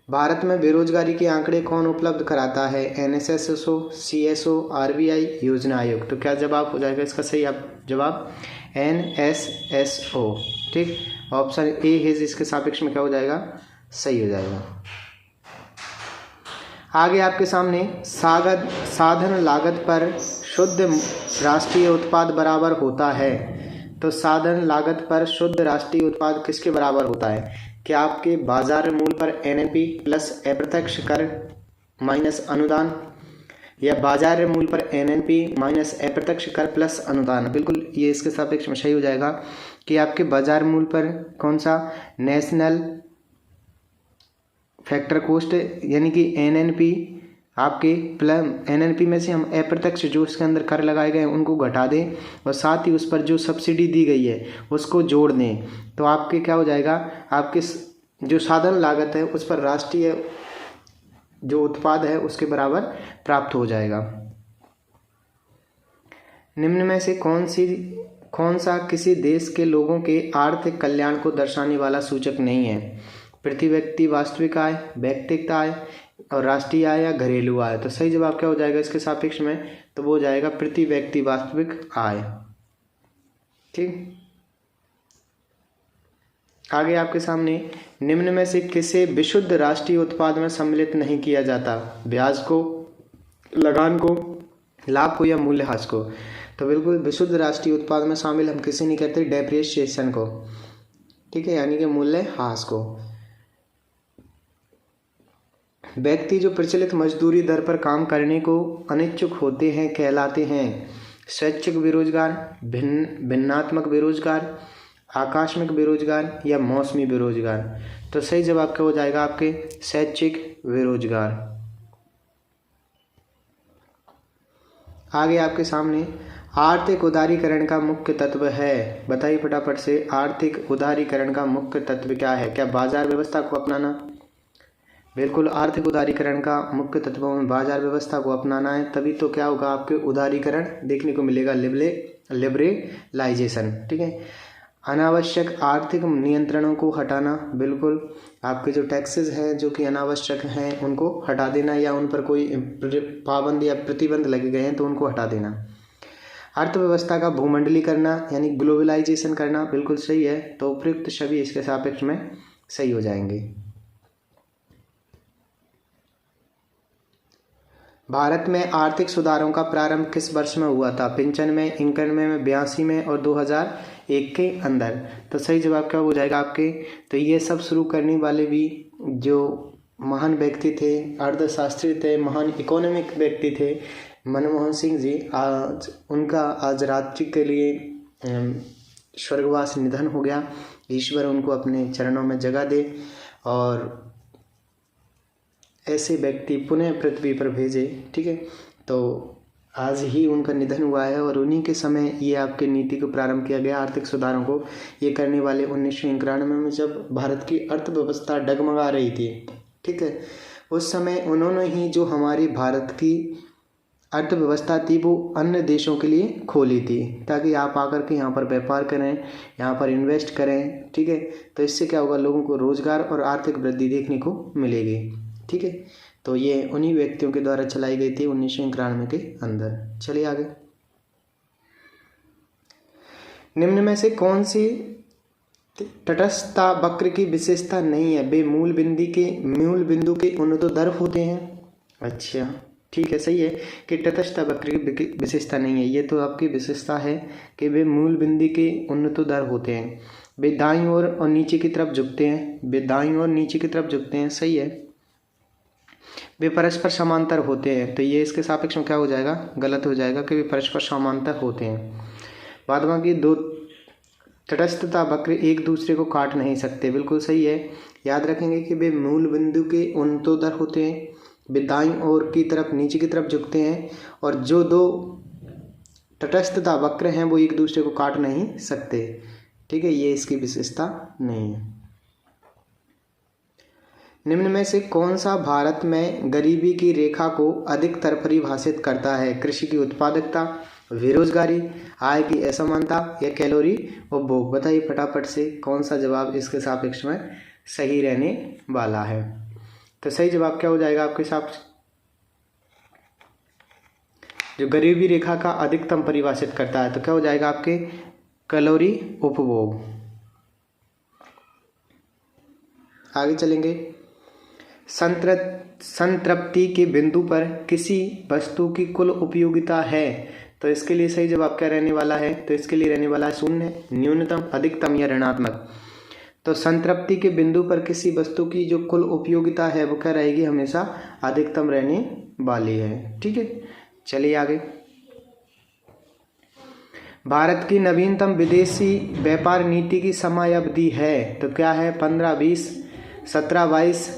A: भारत में बेरोजगारी के आंकड़े कौन उपलब्ध कराता है? NSSO, CSO, RBI, योजना आयोग। तो क्या जवाब हो जाएगा इसका सही जवाब? NSSO। ठीक, ऑप्शन ए है इसके सापेक्ष में क्या हो जाएगा? सही हो जाएगा। आगे आपके सामने साधन लागत पर शुद्ध राष्ट्रीय उत्पाद बराबर होता है। तो साधन लागत पर शुद्ध राष्ट्रीय उत्पाद किसके बराबर होता है? क्या आपके बाजार मूल्य पर NNP प्लस अप्रत्यक्ष कर माइनस अनुदान या बाजार मूल्य पर NNP माइनस अप्रत्यक्ष कर प्लस अनुदान? बिल्कुल ये इसके सापेक्ष में सही हो जाएगा कि आपके बाजार मूल्य पर कौन सा? नेशनल फैक्टर कॉस्ट यानी कि NNP आपके प्लस NNP में से हम अप्रत्यक्ष जो उसके अंदर कर लगाए गए हैं उनको घटा दें और साथ ही उस पर जो सब्सिडी दी गई है उसको जोड़ दें, तो आपके क्या हो जाएगा? आपके जो साधन लागत है उस पर राष्ट्रीय जो उत्पाद है उसके बराबर प्राप्त हो जाएगा। निम्न में से कौन सा किसी देश के लोगों के आर्थिक कल्याण को दर्शाने वाला सूचक नहीं है? प्रति व्यक्ति वास्तविक आय, व्यक्तिगत आय और राष्ट्रीय आय या घरेलू आय। तो सही जवाब क्या हो जाएगा इसके सापेक्ष में? तो वो हो जाएगा प्रति व्यक्ति वास्तविक आय। ठीक, आगे आपके सामने निम्न में से किसे विशुद्ध राष्ट्रीय उत्पाद में सम्मिलित नहीं किया जाता? ब्याज को, लगान को, लाभ को या मूल्यह्रास को। तो बिल्कुल विशुद्ध राष्ट्रीय उत्पाद में शामिल हम किसे नहीं करते? डेप्रिसिएशन को, ठीक है, यानी कि मूल्यह्रास को। व्यक्ति जो प्रचलित मजदूरी दर पर काम करने को अनिच्छुक होते हैं कहलाते हैं स्वैच्छिक बेरोजगार, भिन्नात्मक बेरोजगार, आकस्मिक बेरोजगार या मौसमी बेरोजगार। तो सही जवाब क्या हो जाएगा आपके? स्वैच्छिक बेरोजगार। आगे आपके सामने आर्थिक उदारीकरण का मुख्य तत्व है, बताइए फटाफट से। आर्थिक उदारीकरण का मुख्य तत्व क्या है? क्या बाजार व्यवस्था को अपनाना? बिल्कुल, आर्थिक उदारीकरण का मुख्य तत्व में बाजार व्यवस्था को अपनाना है, तभी तो क्या होगा आपके उदारीकरण देखने को मिलेगा, लिबरलाइजेशन। ठीक है, अनावश्यक आर्थिक नियंत्रणों को हटाना, बिल्कुल आपके जो टैक्सेस हैं जो कि अनावश्यक हैं उनको हटा देना, या उन पर कोई पाबंद या प्रतिबंध लगे गए हैं तो उनको हटा देना। अर्थव्यवस्था का भूमंडलीकरण यानी ग्लोबलाइजेशन करना, बिल्कुल सही है। तो उपयुक्त सभी इसके सापेक्ष में सही हो जाएंगे। भारत में आर्थिक सुधारों का प्रारंभ किस वर्ष में हुआ था? 55 में, 91 में, 82 में और 2001 के अंदर। तो सही जवाब क्या हो जाएगा आपके? तो ये सब शुरू करने वाले भी जो महान व्यक्ति थे, अर्थशास्त्री थे, महान इकोनॉमिक व्यक्ति थे, मनमोहन सिंह जी। आज उनका आज रात्रि के लिए स्वर्गवास निधन हो गया। ईश्वर उनको अपने चरणों में जगह दे और ऐसे व्यक्ति पुनः पृथ्वी पर भेजे। ठीक है, तो आज ही उनका निधन हुआ है और उन्हीं के समय ये आपके नीति को प्रारंभ किया गया। आर्थिक सुधारों को ये करने वाले 1991 में जब भारत की अर्थव्यवस्था डगमगा रही थी, ठीक है, उस समय उन्होंने ही जो हमारी भारत की अर्थव्यवस्था थी वो अन्य देशों के लिए खोली थी, ताकि आप आकर के यहाँ पर व्यापार करें, यहाँ पर इन्वेस्ट करें। ठीक है, तो इससे क्या होगा, लोगों को रोजगार और आर्थिक वृद्धि देखने को मिलेगी। ठीक है, तो ये उन्हीं व्यक्तियों के द्वारा चलाई गई थी 1991 के अंदर। चलिए आगे। निम्न में से कौन सी तटस्थता वक्र की विशेषता नहीं है? वे मूल बिंदु के उन्नतोदर होते हैं। अच्छा, ठीक है, सही है कि तटस्थ वक्र की विशेषता नहीं है। ये तो आपकी विशेषता है कि वे मूल बिंदु के उन्नतोदर होते हैं। वे दाईं ओर और नीचे की तरफ झुकते हैं। वे दाईं ओर नीचे की तरफ झुकते हैं, सही है। वे परस्पर समांतर होते हैं। तो ये इसके सापेक्ष में क्या हो जाएगा? गलत हो जाएगा कि वे परस्पर समांतर होते हैं। बाद बाकी दो तटस्थता वक्र एक दूसरे को काट नहीं सकते, बिल्कुल सही है। याद रखेंगे कि वे मूल बिंदु के उन्नतोदर होते हैं, वे दाईं ओर की तरफ नीचे की तरफ झुकते हैं, और जो दो तटस्थता वक्र हैं वो एक दूसरे को काट नहीं सकते। ठीक है, ये इसकी विशेषता नहीं है। निम्न में से कौन सा भारत में गरीबी की रेखा को अधिकतर परिभाषित करता है? कृषि की उत्पादकता, बेरोजगारी, आय की असमानता या कैलोरी उपभोग। बताइए फटाफट से कौन सा जवाब इसके सापेक्ष में सही रहने वाला है? तो सही जवाब क्या हो जाएगा आपके साथ? जो गरीबी रेखा का अधिकतम परिभाषित करता है तो क्या हो जाएगा आपके? कैलोरी उपभोग। आगे चलेंगे। संतृप्ति के बिंदु पर किसी वस्तु की कुल उपयोगिता है, तो इसके लिए सही जवाब क्या रहने वाला है? तो इसके लिए रहने वाला है शून्य, न्यूनतम, अधिकतम या ऋणात्मक। तो संतृप्ति के बिंदु पर किसी वस्तु की जो कुल उपयोगिता है वो क्या रहेगी? हमेशा अधिकतम रहने वाली है। ठीक है, चलिए आगे। भारत की नवीनतम विदेशी व्यापार नीति की समयावधि है, तो क्या है? 15-20, 17-22,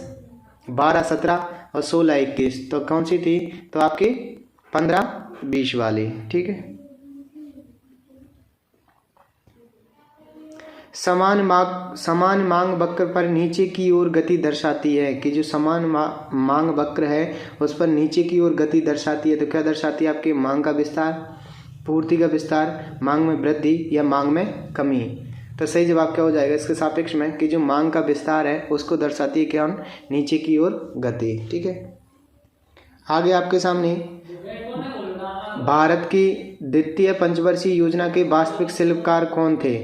A: 12-17 और 16-21। तो कौन सी थी? तो आपकी 15-20 वाली। ठीक है, समान मांग वक्र पर नीचे की ओर गति दर्शाती है, कि जो समान मांग वक्र है उस पर नीचे की ओर गति दर्शाती है, तो क्या दर्शाती है? आपके मांग का विस्तार, पूर्ति का विस्तार, मांग में वृद्धि या मांग में कमी। तो सही जवाब क्या हो जाएगा इसके सापेक्ष में कि जो मांग का विस्तार है उसको दर्शाती है क्या, नीचे की ओर गति। ठीक है, आगे आपके सामने भारत की द्वितीय पंचवर्षीय योजना के वास्तविक शिल्पकार कौन थे?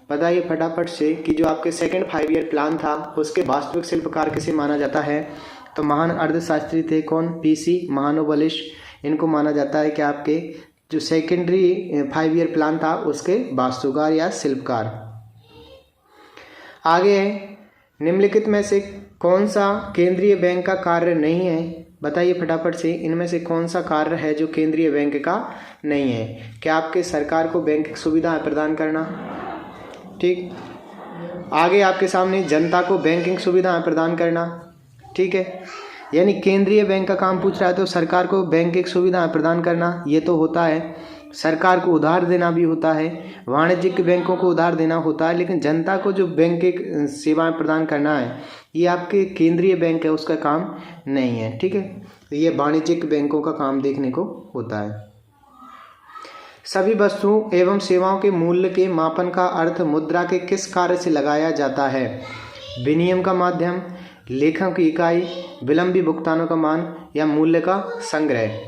A: बताइए फटाफट से कि जो आपके सेकंड 5 ईयर प्लान था उसके वास्तविक शिल्पकार किसे माना जाता है? तो महान अर्थशास्त्री थे कौन? पीसी महानोबलिश। इनको माना जाता है कि आपके जो सेकेंडरी 5 ईयर प्लान था उसके वास्तुकार या शिल्पकार। आगे है, निम्नलिखित में से कौन सा केंद्रीय बैंक का कार्य नहीं है? बताइए फटाफट से, इनमें से कौन सा कार्य है जो केंद्रीय बैंक का नहीं है? क्या आपके सरकार को बैंकिंग सुविधाएं प्रदान करना? ठीक, आगे आपके सामने जनता को बैंकिंग सुविधाएं प्रदान करना। ठीक है, यानी केंद्रीय बैंक का काम पूछ रहा है तो सरकार को बैंकिंग सुविधाएं प्रदान करना ये तो होता है, सरकार को उधार देना भी होता है, वाणिज्यिक बैंकों को उधार देना होता है, लेकिन जनता को जो बैंकिंग सेवाएं प्रदान करना है ये आपके केंद्रीय बैंक है उसका काम नहीं है। ठीक है, तो ये वाणिज्यिक बैंकों का काम देखने को होता है। सभी वस्तुओं एवं सेवाओं के मूल्य के मापन का अर्थ मुद्रा के किस कार्य से लगाया जाता है? विनिमय का माध्यम, लेखन की इकाई, विलंबी भुगतानों का मान या मूल्य का संग्रह।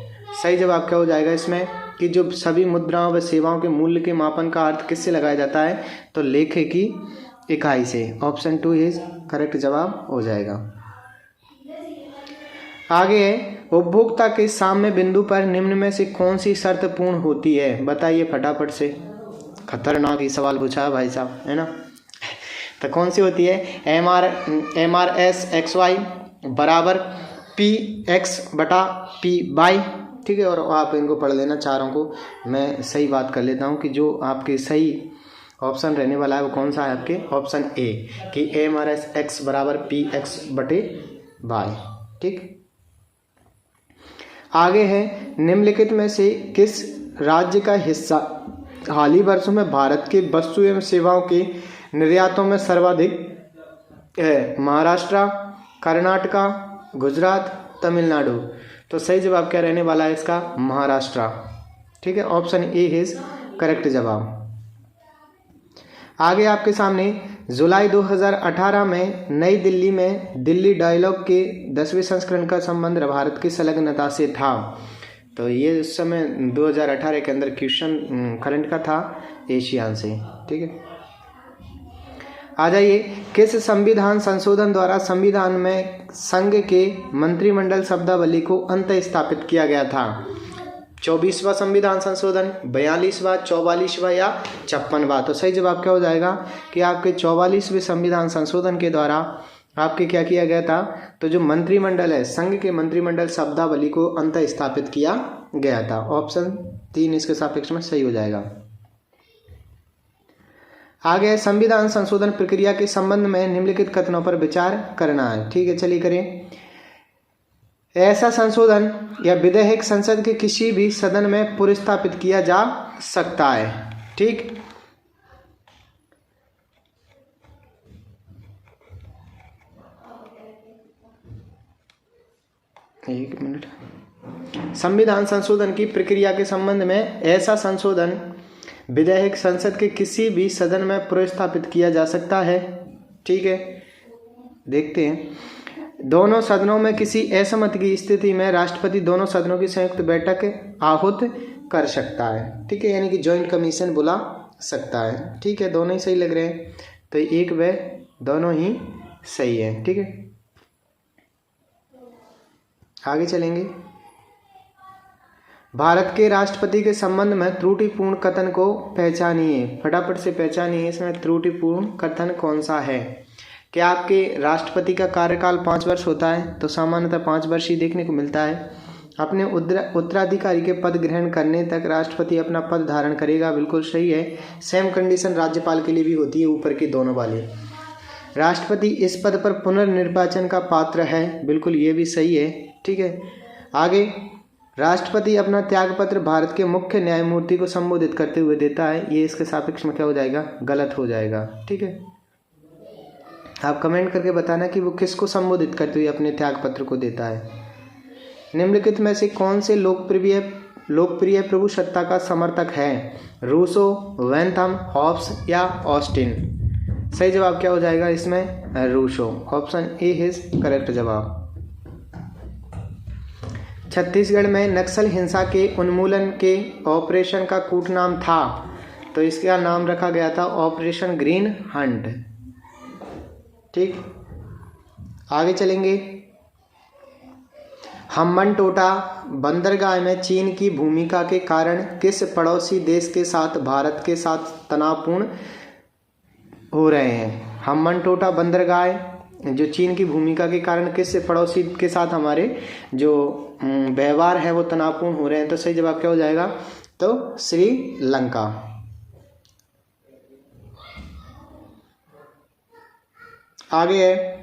A: सही जवाब क्या हो जाएगा इसमें कि जो सभी मुद्राओं व सेवाओं के मूल्य के मापन का अर्थ किससे लगाया जाता है? तो लेखे की इकाई से। ऑप्शन 2 इज करेक्ट जवाब हो जाएगा। आगे है, उपभोक्ता के साम्य बिंदु पर निम्न में से कौन सी शर्त पूर्ण होती है? बताइए फटाफट से, खतरनाक ही सवाल पूछा है भाई साहब, है ना। तो कौन सी होती है? MRS/XY बराबर PX/P/Y। ठीक है, और आप इनको पढ़ लेना चारों को। मैं सही बात कर लेता हूँ कि जो आपके सही ऑप्शन रहने वाला है वो कौन सा है आपके? ऑप्शन ए कि MRS/X बराबर PX/Y। ठीक, आगे है, निम्नलिखित में से किस राज्य का हिस्सा हाल ही वर्षों में भारत के वस्तु एवं सेवाओं के निर्यातों में सर्वाधिक है? महाराष्ट्र, कर्नाटका, गुजरात, तमिलनाडु। तो सही जवाब क्या रहने वाला है इसका? महाराष्ट्र। ठीक है, ऑप्शन ए इज करेक्ट जवाब। आगे आपके सामने जुलाई 2018 में नई दिल्ली में दिल्ली डायलॉग के 10वें संस्करण का संबंध भारत की संलग्नता से था। तो ये उस समय 2018 के अंदर क्वेश्चन करंट का था एशियान से। ठीक है, आ जाइए, किस संविधान संशोधन द्वारा संविधान में संघ के मंत्रिमंडल शब्दावली को अंत स्थापित किया गया था? 24वां संविधान संशोधन, 42वां, 44वां या 56वां? तो सही जवाब क्या हो जाएगा कि आपके 44वें संविधान संशोधन के द्वारा आपके क्या किया गया था? तो जो मंत्रिमंडल है, संघ के मंत्रिमंडल शब्दावली को अंत स्थापित किया गया था। ऑप्शन 3 इसके सापेक्ष में सही हो जाएगा। आगे संविधान संशोधन प्रक्रिया के संबंध में निम्नलिखित कथनों पर विचार करना है। ठीक है, चलिए करें। ऐसा संशोधन या विधेयक संसद के किसी भी सदन में पुनर्स्थापित किया जा सकता है। ठीक, एक मिनट। संविधान संशोधन की प्रक्रिया के संबंध में ऐसा संशोधन विधेयक संसद के किसी भी सदन में पुनर्स्थापित किया जा सकता है। ठीक है, देखते हैं। दोनों सदनों में किसी असहमति की स्थिति में राष्ट्रपति दोनों सदनों की संयुक्त बैठक आहूत कर सकता है। ठीक है, यानी कि ज्वाइंट कमीशन बुला सकता है। ठीक है, दोनों ही सही लग रहे हैं, तो एक व दोनों ही सही है। ठीक है, आगे चलेंगे। भारत के राष्ट्रपति के संबंध में त्रुटिपूर्ण कथन को पहचानिए। फटाफट से पहचानिए, इसमें त्रुटिपूर्ण कथन कौन सा है? क्या आपके राष्ट्रपति का कार्यकाल 5 वर्ष होता है? तो सामान्यतः 5 वर्ष ही देखने को मिलता है। अपने उत्तराधिकारी के पद ग्रहण करने तक राष्ट्रपति अपना पद धारण करेगा, बिल्कुल सही है। सेम कंडीशन राज्यपाल के लिए भी होती है, ऊपर की दोनों वाली। राष्ट्रपति इस पद पर पुनर्निर्वाचन का पात्र है, बिल्कुल ये भी सही है। ठीक है, आगे राष्ट्रपति अपना त्यागपत्र भारत के मुख्य न्यायमूर्ति को संबोधित करते हुए देता है। ये इसके सापेक्ष में क्या हो जाएगा? गलत हो जाएगा। ठीक है, आप कमेंट करके बताना कि वो किसको संबोधित करते हुए अपने त्यागपत्र को देता है। निम्नलिखित में से कौन से लोकप्रिय लोकप्रिय प्रभुसत्ता का समर्थक है? रूसो, वेंथम, हॉब्स या ऑस्टिन? सही जवाब क्या हो जाएगा इसमें? Rousseau. Option A is correct जवाब। छत्तीसगढ़ में नक्सल हिंसा के उन्मूलन के ऑपरेशन का कूट नाम था, तो इसका नाम रखा गया था ऑपरेशन ग्रीन हंट। ठीक, आगे चलेंगे। हम्बनटोटा बंदरगाह में चीन की भूमिका के कारण किस पड़ोसी देश के साथ भारत के साथ तनावपूर्ण हो रहे हैं? हम्बनटोटा बंदरगाह जो चीन की भूमिका के कारण किस पड़ोसी के साथ हमारे जो व्यवहार है वो तनावपूर्ण हो रहे हैं? तो सही जवाब क्या हो जाएगा? तो श्रीलंका। आगे है,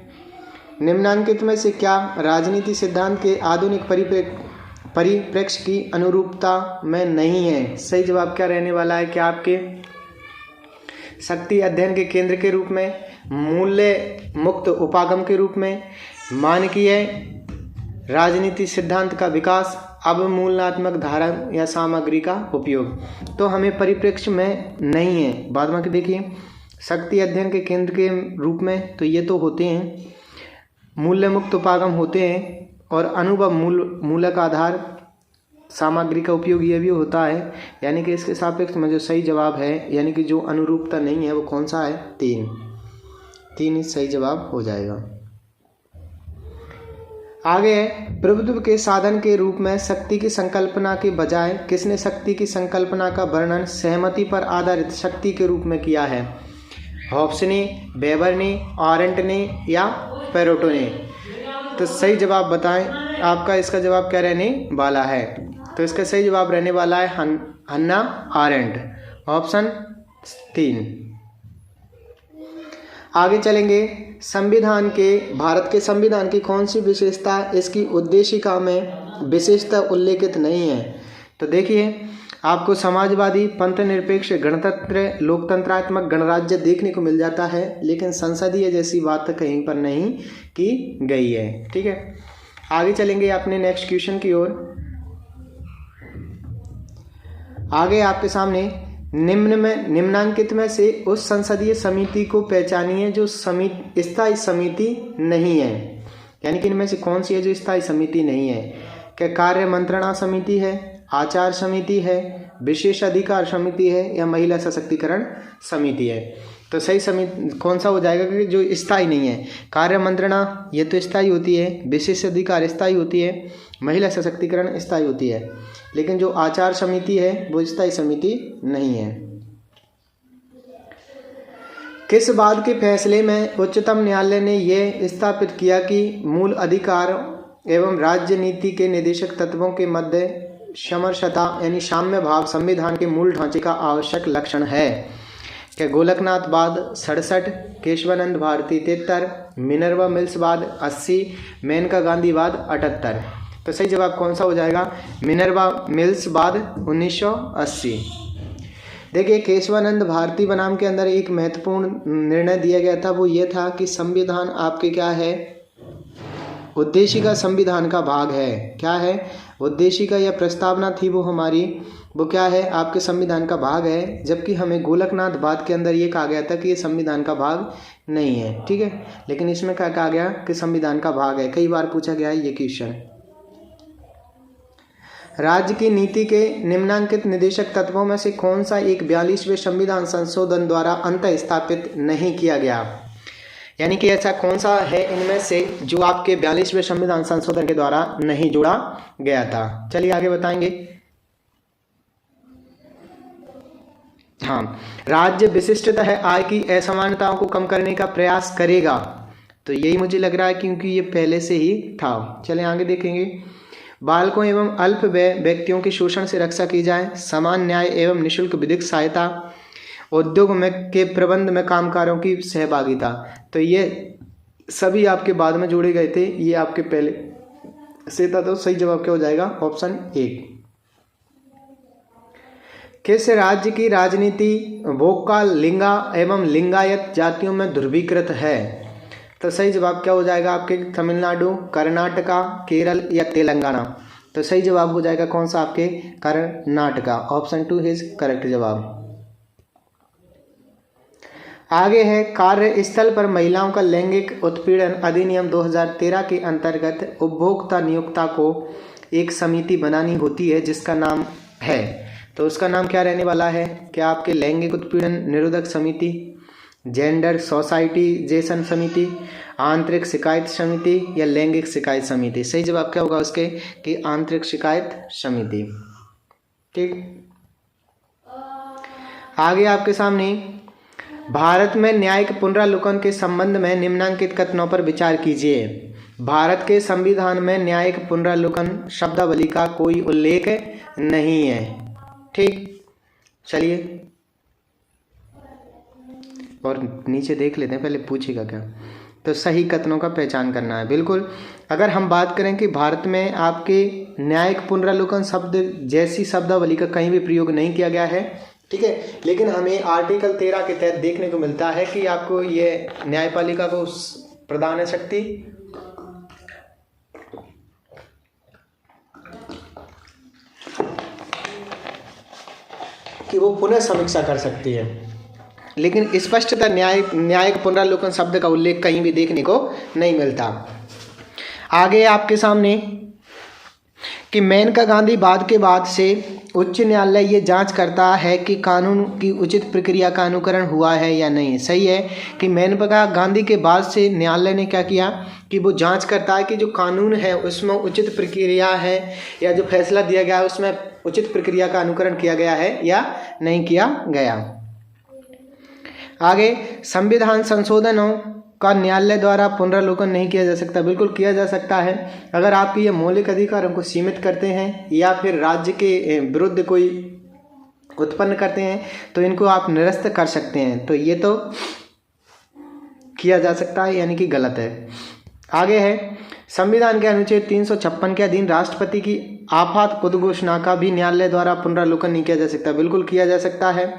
A: निम्नांकित में से क्या राजनीति सिद्धांत के आधुनिक परिप्रेक्ष्य की अनुरूपता में नहीं है? सही जवाब क्या रहने वाला है? क्या आपके शक्ति अध्ययन के केंद्र के रूप में, मूल्य मुक्त उपागम के रूप में, मानकीय राजनीति सिद्धांत का विकास, अवमूलनात्मक धारा या सामग्री का उपयोग? तो हमें परिप्रेक्ष्य में नहीं है। बाद में देखिए, शक्ति अध्ययन के केंद्र के रूप में तो ये तो होते हैं, मूल्य मुक्त उपागम होते हैं, और अनुभव मूलक आधार सामग्री का उपयोग ये भी होता है। यानी कि इसके सापेक्ष में जो सही जवाब है, यानी कि जो अनुरूपता नहीं है, वो कौन सा है? 3 ही सही जवाब हो जाएगा। आगे है, प्रभुत्व के साधन के रूप में शक्ति की संकल्पना के बजाय किसने शक्ति की संकल्पना का वर्णन सहमति पर आधारित शक्ति के रूप में किया है? हॉब्स ने, वेबर ने, आरेंट ने या पेरेटो ने? तो सही जवाब बताएं, आपका इसका जवाब क्या रहने वाला है? तो इसका सही जवाब रहने वाला है हन्ना आरेंट। ऑप्शन 3। आगे चलेंगे, भारत के संविधान की कौन सी विशेषता इसकी उद्देशिका में विशेषता उल्लेखित नहीं है? तो देखिए, आपको समाजवादी, पंथ निरपेक्ष, गणतंत्र, लोकतंत्रात्मक गणराज्य देखने को मिल जाता है, लेकिन संसदीय जैसी बात कहीं पर नहीं की गई है। ठीक है, आगे चलेंगे अपने नेक्स्ट क्वेश्चन की ओर। आगे आपके सामने निम्नांकित में से उस संसदीय समिति को पहचानिए जो स्थायी समिति नहीं है। यानी कि इनमें से कौन सी है जो स्थायी समिति नहीं है? क्या कार्य मंत्रणा समिति है, आचार समिति है, विशेष अधिकार समिति है या महिला सशक्तिकरण समिति है? तो सही समिति कौन सा हो जाएगा? क्योंकि जो स्थायी नहीं है, कार्य मंत्रणा ये तो स्थायी होती है, विशेष अधिकार स्थायी होती है, महिला सशक्तिकरण स्थायी होती है, लेकिन जो आचार समिति है वो स्थायी समिति नहीं है। किस बात के फैसले में उच्चतम न्यायालय ने यह स्थापित किया कि मूल अधिकार एवं राज्य नीति के निदेशक तत्वों के मध्य समरसता यानी साम्य भाव संविधान के मूल ढांचे का आवश्यक लक्षण है? क्या गोलकनाथ बाद 67, केशवानंद भारती 73, मिनर्वा मिल्स बाद 80, मेनका गांधी बाद 78? तो सही जवाब कौन सा हो जाएगा? मिनर्वा मिल्स बाद 1980। देखिए, केशवानंद भारती बनाम के अंदर एक महत्वपूर्ण निर्णय दिया गया था, वो ये था कि संविधान आपके क्या है? उद्देशिका संविधान का भाग है। क्या है? उद्देशिका या प्रस्तावना थी वो हमारी, वो क्या है? आपके संविधान का भाग है। जबकि हमें गोलकनाथ बाद के अंदर ये कहा गया था कि ये संविधान का भाग नहीं है। ठीक है, लेकिन इसमें क्या कहा गया कि संविधान का भाग है। कई बार पूछा गया है ये क्वेश्चन। राज्य की नीति के निम्नांकित निदेशक तत्वों में से कौन सा एक 42वें संविधान संशोधन द्वारा अंतः स्थापित नहीं किया गया? यानी कि ऐसा कौन सा है इनमें से जो आपके 42वें संविधान संशोधन के द्वारा नहीं जोड़ा गया था? चलिए आगे बताएंगे। हाँ, राज्य विशिष्टता है आय की असमानताओं को कम करने का प्रयास करेगा। तो यही मुझे लग रहा है क्योंकि ये पहले से ही था। चलें आगे देखेंगे। बालकों एवं अल्प व्यक्तियों की शोषण से रक्षा की जाए, समान न्याय एवं निःशुल्क विधिक सहायता, उद्योग में के प्रबंध में कामगारों की सहभागिता। तो ये सभी आपके बाद में जोड़े गए थे, ये आपके पहले से था। तो सही जवाब क्या हो जाएगा? ऑप्शन 1। किस राज्य की राजनीति वोक्का, लिंगा एवं लिंगायत जातियों में ध्रुवीकृत है? तो सही जवाब क्या हो जाएगा आपके? तमिलनाडु, कर्नाटका, केरल या तेलंगाना? तो सही जवाब हो जाएगा कौन सा आपके कर्नाटका। ऑप्शन 2 इज करेक्ट जवाब। आगे है, कार्यस्थल पर महिलाओं का लैंगिक उत्पीड़न अधिनियम 2013 के अंतर्गत उपभोक्ता नियोक्ता को एक समिति बनानी होती है जिसका नाम है, तो उसका नाम क्या रहने वाला है? क्या आपके लैंगिक उत्पीड़न निरोधक समिति, जेंडर सोसाइटीजेशन समिति, आंतरिक शिकायत समिति या लैंगिक शिकायत समिति? सही जवाब क्या होगा उसके कि आंतरिक शिकायत समिति। ठीक, आगे आपके सामने, भारत में न्यायिक पुनरावलोकन के संबंध में निम्नलिखित कथनों पर विचार कीजिए। भारत के संविधान में न्यायिक पुनरावलोकन शब्दावली का कोई उल्लेख नहीं है। ठीक, चलिए और नीचे देख लेते हैं, पहले पूछेगा क्या। तो सही कथनों का पहचान करना है। बिल्कुल, अगर हम बात करें कि भारत में आपके न्यायिक पुनरावलोकन शब्द जैसी शब्दावली का कहीं भी प्रयोग नहीं किया गया है, ठीक है, लेकिन हमें आर्टिकल 13 के तहत देखने को मिलता है कि आपको ये न्यायपालिका को प्रदान है शक्ति कि वो पुनः समीक्षा कर सकती है, लेकिन स्पष्टतः न्यायिक पुनरावलोकन शब्द का उल्लेख कहीं भी देखने को नहीं मिलता। आगे आपके सामने कि मेनका गांधी वाद के बाद से उच्च न्यायालय ये जांच करता है कि कानून की उचित प्रक्रिया का अनुकरण हुआ है या नहीं। सही है कि मेनका गांधी के बाद से न्यायालय ने क्या किया कि वो जांच करता है कि जो कानून है उसमें उचित प्रक्रिया है या जो फैसला दिया गया है उसमें उचित प्रक्रिया का अनुकरण किया गया है या नहीं किया गया। आगे, संविधान संशोधनों का न्यायालय द्वारा पुनरावलोकन नहीं किया जा सकता। बिल्कुल किया जा सकता है। अगर आपके ये मौलिक अधिकारों को सीमित करते हैं या फिर राज्य के विरुद्ध कोई उत्पन्न करते हैं तो इनको आप निरस्त कर सकते हैं, तो ये तो किया जा सकता है, यानी कि गलत है। आगे है, संविधान के अनुच्छेद 356 के अधीन राष्ट्रपति की आपात उद्घोषणा का भी न्यायालय द्वारा पुनरावलोकन नहीं किया जा सकता। बिल्कुल किया जा सकता है।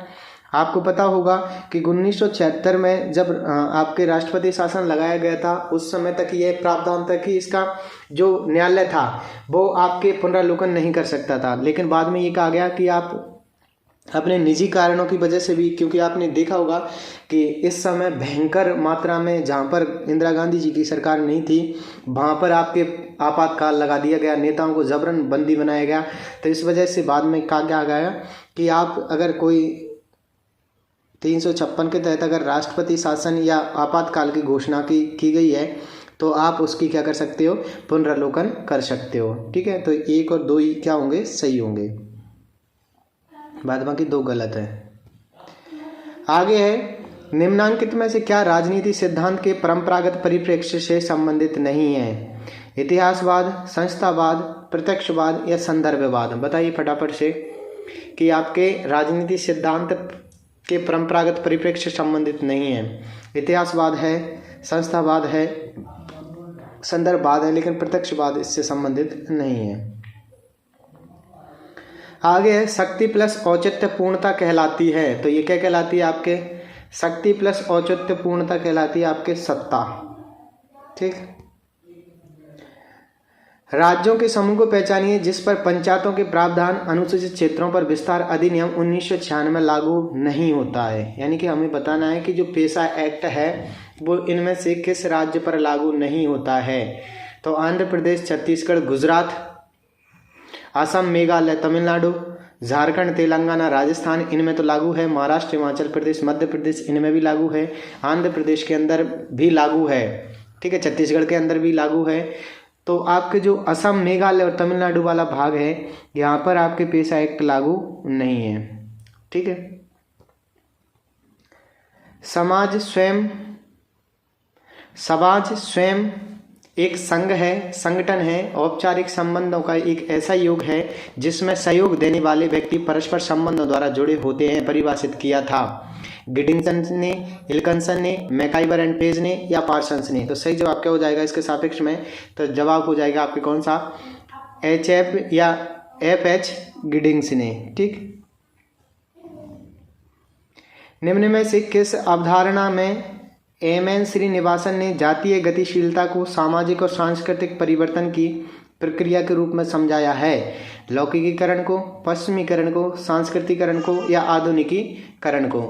A: आपको पता होगा कि 1976 में जब आपके राष्ट्रपति शासन लगाया गया था उस समय तक ये प्रावधान था कि इसका जो न्यायालय था वो आपके पुनरावलोकन नहीं कर सकता था, लेकिन बाद में ये कहा गया कि आप अपने निजी कारणों की वजह से भी, क्योंकि आपने देखा होगा कि इस समय भयंकर मात्रा में जहाँ पर इंदिरा गांधी जी की सरकार नहीं थी वहाँ पर आपके आपातकाल लगा दिया गया, नेताओं को जबरन बंदी बनाया गया। तो इस वजह से बाद में कहा गया कि आप अगर कोई 356 के तहत अगर राष्ट्रपति शासन या आपातकाल की घोषणा की गई है तो आप उसकी क्या कर सकते हो, पुनरावलोकन कर सकते हो। ठीक है, तो 1 और 2 ही क्या होंगे, सही होंगे, बाद बाकी 2 गलत है। आगे है, निम्नांकित में से क्या राजनीति सिद्धांत के परंपरागत परिप्रेक्ष्य से संबंधित नहीं है? इतिहासवाद, संस्थावाद, प्रत्यक्षवाद या संदर्भवाद? बताइए फटाफट से कि आपके राजनीति सिद्धांत के परंपरागत परिप्रेक्ष्य संबंधित नहीं है। इतिहासवाद है, संस्थावाद है, संदर्भवाद है, लेकिन प्रत्यक्षवाद इससे संबंधित नहीं है। आगे है, शक्ति प्लस औचित्य पूर्णता कहलाती है, तो ये क्या कहलाती है आपके? शक्ति प्लस औचित्य पूर्णता कहलाती है आपके सत्ता। ठीक, राज्यों के समूह को पहचानिए जिस पर पंचायतों के प्रावधान अनुसूचित क्षेत्रों पर विस्तार अधिनियम 1996 लागू नहीं होता है। यानी कि हमें बताना है कि जो पेशा एक्ट है वो इनमें से किस राज्य पर लागू नहीं होता है। तो आंध्र प्रदेश, छत्तीसगढ़, गुजरात, असम, मेघालय, तमिलनाडु, झारखंड, तेलंगाना, राजस्थान, इनमें तो लागू है। महाराष्ट्र, हिमाचल प्रदेश, मध्य प्रदेश, इनमें भी लागू है। आंध्र प्रदेश के अंदर भी लागू है। ठीक है, छत्तीसगढ़ के अंदर भी लागू है। तो आपके जो असम, मेघालय और तमिलनाडु वाला भाग है यहाँ पर आपके पेशा एक्ट लागू नहीं है। ठीक है, समाज स्वयं एक संघ है, संगठन है, औपचारिक संबंधों का एक ऐसा योग है जिसमें सहयोग देने वाले व्यक्ति परस्पर संबंधों द्वारा जुड़े होते हैं, परिभाषित किया था गिडिंगसन ने, विल्किंसन ने, मैकाइवर एंड पेज ने या पार्सन्स ने। तो सही जवाब क्या हो जाएगा इसके सापेक्ष में? तो जवाब हो जाएगा आपके कौन सा, HF या FH गिडिंग्स ने। ठीक, निम्न में से किस अवधारणा में MN श्रीनिवासन ने जातीय गतिशीलता को सामाजिक और सांस्कृतिक परिवर्तन की प्रक्रिया के रूप में समझाया है? लौकिकीकरण को, पश्चिमीकरण को, सांस्कृतिकरण को या आधुनिकीकरण को?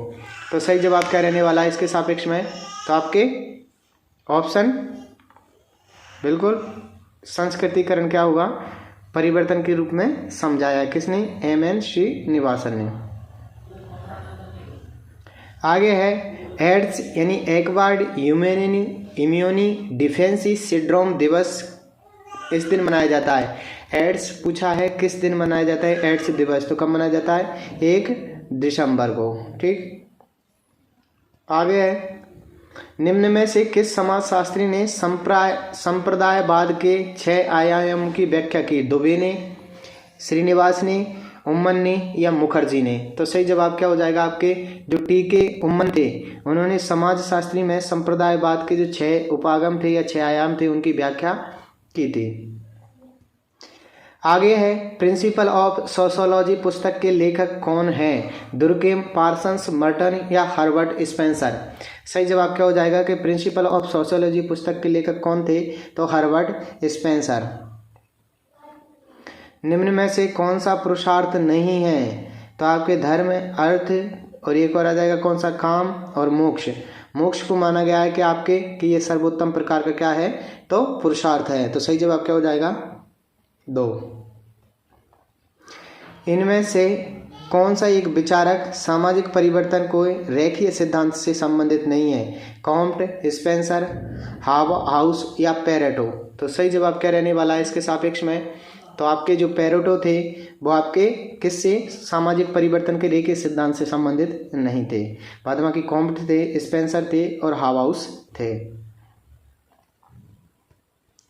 A: तो सही जवाब क्या रहने वाला है इसके सापेक्ष में? तो आपके ऑप्शन बिल्कुल संस्कृतिकरण क्या होगा? परिवर्तन के रूप में समझाया। किसने? एम.एन. श्रीनिवासन ने। आगे है एड्स यानी एक्वायर्ड इम्यूनी डिफेंसी सिंड्रोम दिवस इस दिन मनाया जाता है। एड्स पूछा है किस दिन मनाया जाता है एड्स दिवस, तो कब मनाया जाता है? 1 दिसंबर को। ठीक, आगे है निम्न में से किस समाजशास्त्री ने संप्रदायवाद के 6 आयामों की व्याख्या की? दुबे ने, श्रीनिवास ने, उम्मन ने या मुखर्जी ने? तो सही जवाब क्या हो जाएगा आपके? जो टीके उम्मन थे उन्होंने समाजशास्त्री में संप्रदायवाद के जो 6 उपागम थे या 6 आयाम थे उनकी व्याख्या की थी। आगे है प्रिंसिपल ऑफ सोशियोलॉजी पुस्तक के लेखक कौन है? दुर्केम, पार्सन्स, मर्टन या हर्बर्ट स्पेंसर? सही जवाब क्या हो जाएगा कि प्रिंसिपल ऑफ सोशियोलॉजी पुस्तक के लेखक कौन थे? तो हर्बर्ट स्पेंसर। निम्न में से कौन सा पुरुषार्थ नहीं है? तो आपके धर्म, अर्थ और एक और आ जाएगा कौन सा? काम और मोक्ष। मोक्ष को माना गया है कि आपके कि ये सर्वोत्तम प्रकार का क्या है? तो पुरुषार्थ है। तो सही जवाब क्या हो जाएगा? 2। इनमें से कौन सा एक विचारक सामाजिक परिवर्तन को रेखीय सिद्धांत से संबंधित नहीं है? कॉम्ट, स्पेंसर, हाउस या पेरेटो? तो सही जवाब क्या रहने वाला है इसके सापेक्ष में? तो आपके जो पेरेटो थे वो आपके किससे? सामाजिक परिवर्तन के रेखीय सिद्धांत से संबंधित नहीं थे। बाद बाकी कॉम्ट थे, स्पेंसर थे और हाउस थे।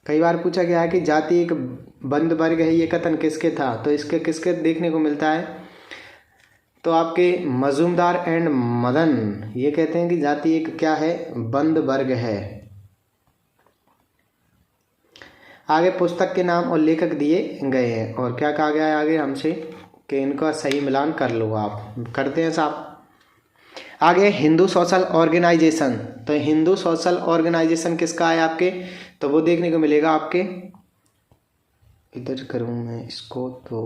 A: कई बार पूछा गया है कि जाति एक बंद वर्ग है, ये कथन किसके था? तो इसके किसके देखने को मिलता है? तो आपके मजूमदार एंड मदन ये कहते हैं कि जाति एक क्या है? बंद वर्ग है। आगे पुस्तक के नाम और लेखक दिए गए हैं और क्या कहा गया है आगे हमसे कि इनका सही मिलान कर लो। आप करते हैं साहब। आगे हिंदू सोशल ऑर्गेनाइजेशन, तो हिंदू सोशल ऑर्गेनाइजेशन किसका है आपके? तो वो देखने को मिलेगा आपके, इधर करूँ मैं इसको तो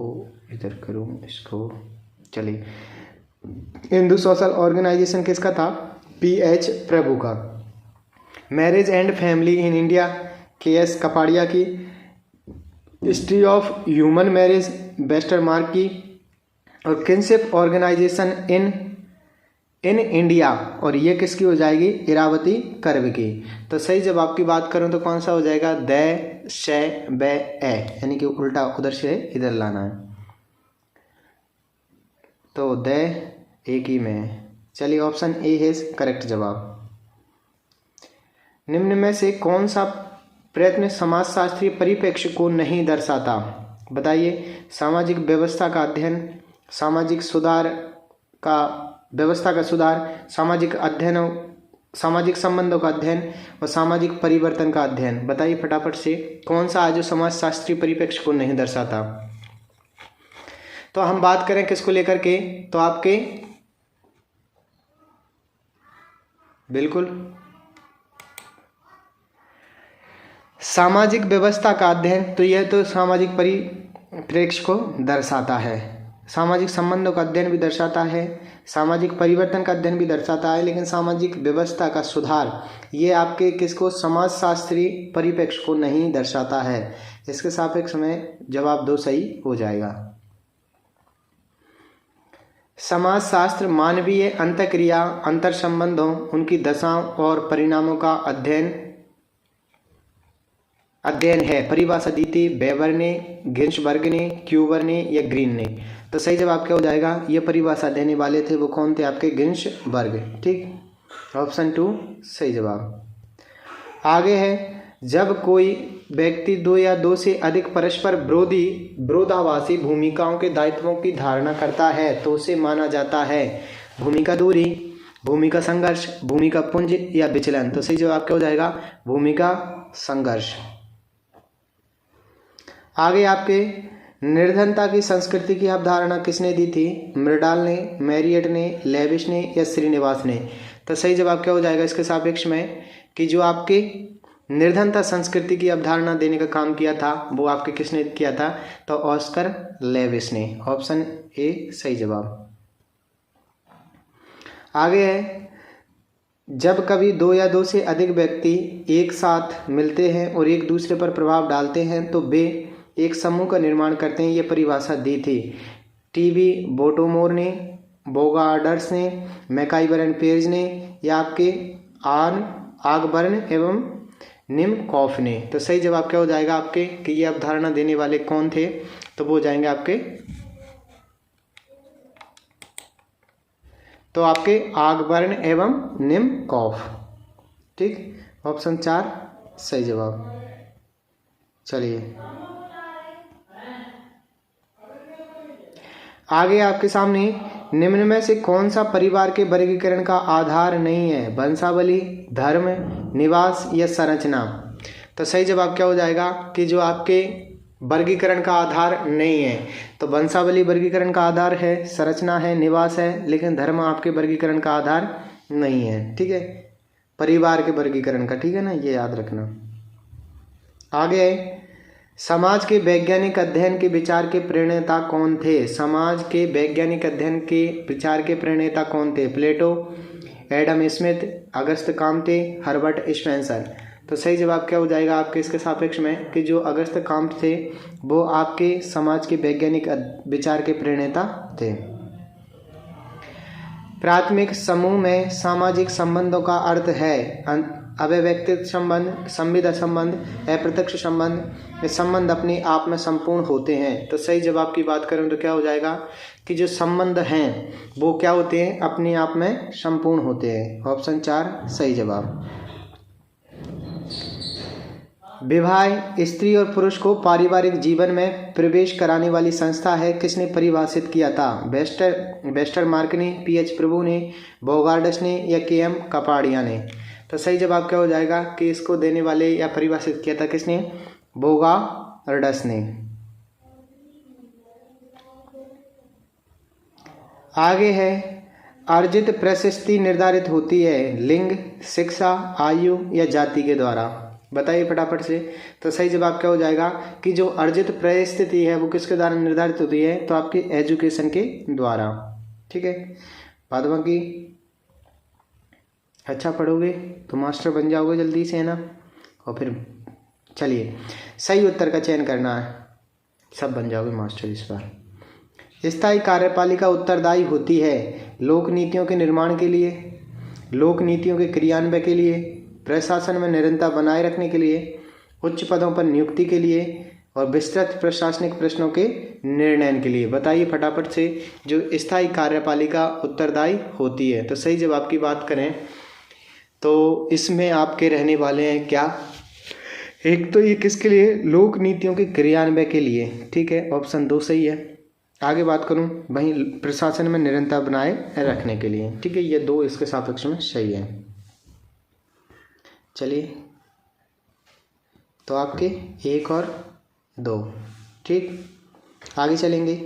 A: इधर करूँ इसको, चलिए हिंदू सोशल ऑर्गेनाइजेशन किसका था? P.H. प्रभु का। Marriage and family in India K.S. Kapadia की। History of human marriage Westermarck की। और किनशिप ऑर्गेनाइजेशन इन इंडिया, और ये किसकी हो जाएगी? इरावती कर्व की। तो सही जवाब की बात करूं तो कौन सा हो जाएगा? द, श, ब, ए, यानी कि उल्टा उधर से इधर लाना है। तो द एक ही में। चलिए ऑप्शन ए है करेक्ट जवाब। निम्न में से कौन सा प्रयत्न समाजशास्त्रीय परिप्रेक्ष्य को नहीं दर्शाता? बताइए। सामाजिक व्यवस्था का अध्ययन, सामाजिक सुधार का व्यवस्था का सुधार, सामाजिक अध्ययनों, सामाजिक संबंधों का अध्ययन और सामाजिक परिवर्तन का अध्ययन। बताइए फटाफट से कौन सा आज समाजशास्त्रीय परिप्रेक्ष्य को नहीं दर्शाता? तो हम बात करें किसको लेकर के, तो आपके बिल्कुल सामाजिक व्यवस्था का अध्ययन, तो यह तो सामाजिक परिप्रेक्ष्य को दर्शाता है। सामाजिक संबंधों का अध्ययन भी दर्शाता है, सामाजिक परिवर्तन का अध्ययन भी दर्शाता है, लेकिन सामाजिक व्यवस्था का सुधार ये आपके किसको? समाजशास्त्रीय परिप्रेक्ष्य को नहीं दर्शाता है। इसके सापेक्ष में जवाब 2 सही हो जाएगा। समाजशास्त्र मानवीय अंतःक्रिया, अंतर संबंधों, उनकी दशाओं और परिणामों का अध्ययन है। परिभाषा दी थी वेबर ने, गिन्सबर्ग ने, क्यूबर ने या ग्रीन ने। तो सही जवाब क्या हो जाएगा? ये परिभाषा देने वाले थे वो कौन थे? आपके गिन्सबर्ग। ठीक, ऑप्शन 2 सही जवाब। आगे है जब कोई व्यक्ति 2 या 2 से अधिक परस्पर विरोधाभासी भूमिकाओं के दायित्वों की धारणा करता है तो उसे माना जाता है भूमिका दूरी, भूमिका संघर्ष, भूमिका पुंज या विचलन। तो सही जवाब क्या हो जाएगा? भूमिका संघर्ष। आगे आपके निर्धनता की संस्कृति की अवधारणा किसने दी थी? मृडाल ने, मैरियट ने, लेविस ने या श्रीनिवास ने। तो सही जवाब क्या हो जाएगा इसके सापेक्ष में कि जो आपके निर्धनता संस्कृति की अवधारणा देने का काम किया था, वो आपके किसने किया था? तो ऑस्कर लेविस ने। ऑप्शन ए सही जवाब। आगे है, जब कभी दो या दो से अधिक व्यक्ति एक साथ मिलते हैं और एक दूसरे पर प्रभाव डालते हैं तो वे एक समूह का निर्माण करते हैं। ये परिभाषा दी थी टीवी बोटोमोर ने, बोगार्डर्स ने, मैकाइवर एंड पेज ने, या आपके आगबर्न एवं निमकॉफ ने। तो सही जवाब क्या हो जाएगा आपके कि ये अवधारणा देने वाले कौन थे? तो वो हो जाएंगे आपके आगबर्न एवं निमकॉफ। ठीक, ऑप्शन 4 सही जवाब। चलिए आगे आपके सामने, निम्न में से कौन सा परिवार के वर्गीकरण का आधार नहीं है? वंशावली, धर्म, निवास या संरचना। तो सही जवाब क्या हो जाएगा कि जो आपके वर्गीकरण का आधार नहीं है, तो वंशावली वर्गीकरण का आधार है, संरचना है, निवास है, लेकिन धर्म आपके वर्गीकरण का आधार नहीं है। ठीक है, परिवार के वर्गीकरण का, ठीक है ना, ये याद रखना। आगे समाज के वैज्ञानिक अध्ययन के विचार के प्रणेता कौन थे? समाज के वैज्ञानिक अध्ययन के विचार के प्रणेता कौन थे? प्लेटो, एडम स्मिथ, अगस्त काम्ते, हर्बर्ट स्पेंसर। तो सही जवाब क्या हो जाएगा आपके इसके सापेक्ष में कि जो अगस्त काम्ते थे वो आपके समाज के वैज्ञानिक विचार के प्रणेता थे। प्राथमिक समूह में सामाजिक संबंधों का अर्थ है अव्यवस्थित संबंध, संविदा संबंध, अप्रत्यक्ष संबंध। ये संबंध अपने आप में संपूर्ण होते हैं। तो सही जवाब की बात करें तो क्या हो जाएगा कि जो संबंध हैं वो क्या होते हैं? अपने आप में संपूर्ण होते हैं। ऑप्शन 4 सही जवाब। विवाह स्त्री और पुरुष को पारिवारिक जीवन में प्रवेश कराने वाली संस्था है, किसने परिभाषित किया था? वेस्टरमार्क ने, पीएच प्रभु ने, बोगार्डस ने या केएम कपाड़िया ने। तो सही जवाब क्या हो जाएगा कि इसको देने वाले या परिभाषित किया था किसने? बोगार्डस ने। आगे है, अर्जित प्रशस्ति निर्धारित होती है लिंग, शिक्षा, आयु या जाति के द्वारा। बताइए फटाफट से। तो सही जवाब क्या हो जाएगा कि जो अर्जित परिस्थिति है वो किसके द्वारा निर्धारित होती है? तो आपके एजुकेशन के द्वारा। ठीक है, बाद बाकी अच्छा पढ़ोगे तो मास्टर बन जाओगे जल्दी से, है ना। और फिर चलिए सही उत्तर का चयन करना है, सब बन जाओगे मास्टर इस बार। स्थायी कार्यपालिका उत्तरदायी होती है लोक नीतियों के निर्माण के लिए, लोक नीतियों के क्रियान्वयन के लिए, प्रशासन में निरंतरता बनाए रखने के लिए, उच्च पदों पर नियुक्ति के लिए और विस्तृत प्रशासनिक प्रश्नों के निर्णय के लिए। बताइए फटाफट से, जो स्थायी कार्यपालिका उत्तरदायी होती है। तो सही जवाब की बात करें तो इसमें आपके रहने वाले हैं क्या? एक तो ये किसके लिए? लोक नीतियों के क्रियान्वयन के लिए। ठीक है, ऑप्शन 2 सही है। आगे बात करूं वहीं प्रशासन में निरंतरता बनाए रखने के लिए। ठीक है, ये 2 इसके सापेक्ष में सही है। चलिए तो आपके 1 और 2। ठीक, आगे चलेंगे।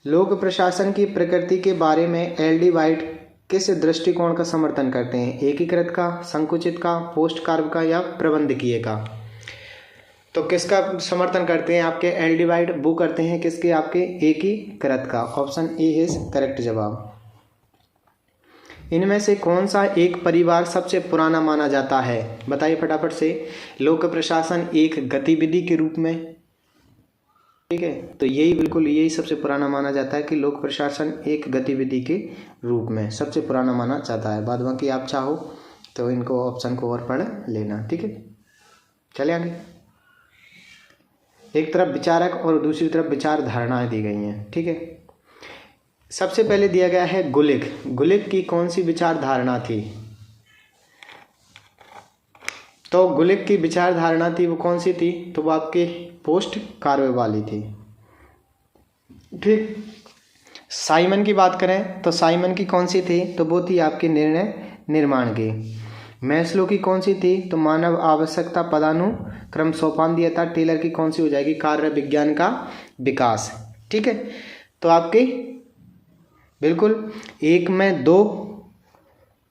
A: लोक प्रशासन की प्रकृति के बारे में एल.डी. वाइट किस दृष्टिकोण का समर्थन करते हैं? एकीकृत का, संकुचित का, पोस्ट कार्य का या प्रबंधकीय का? तो किसका समर्थन करते हैं आपके एल.डी. वाइट? वो करते हैं किसके? आपके एकीकृत का। ऑप्शन ए इज करेक्ट जवाब। इनमें से कौन सा एक परिवार सबसे पुराना माना जाता है? बताइए फटाफट से। लोक प्रशासन एक गतिविधि के रूप में, ठीक है, तो यही बिल्कुल यही सबसे पुराना माना जाता है कि लोक प्रशासन एक गतिविधि के रूप में सबसे पुराना माना जाता है। बाद बाकी आप चाहो तो इनको ऑप्शन को और पढ़ लेना। ठीक है, चले आगे। एक तरफ विचारक और दूसरी तरफ विचार धारणाएं दी गई हैं। ठीक है, सबसे पहले दिया गया है गुलिक। गुलिक की कौन सी विचार धारणा थी? तो गुलिक की विचार धारणा थी वो कौन सी थी? तो वो आपके पोस्ट कार्य वाली थी। ठीक, साइमन की बात करें तो साइमन की कौन सी थी? तो वो थी आपके निर्णय निर्माण की। मैस्लो की कौन सी थी? तो मानव आवश्यकता पदानुक्रम सोपान दिया था। टेलर की कौन सी हो जाएगी? कार्य विज्ञान का विकास। ठीक है, तो आपके बिल्कुल 1 में 2,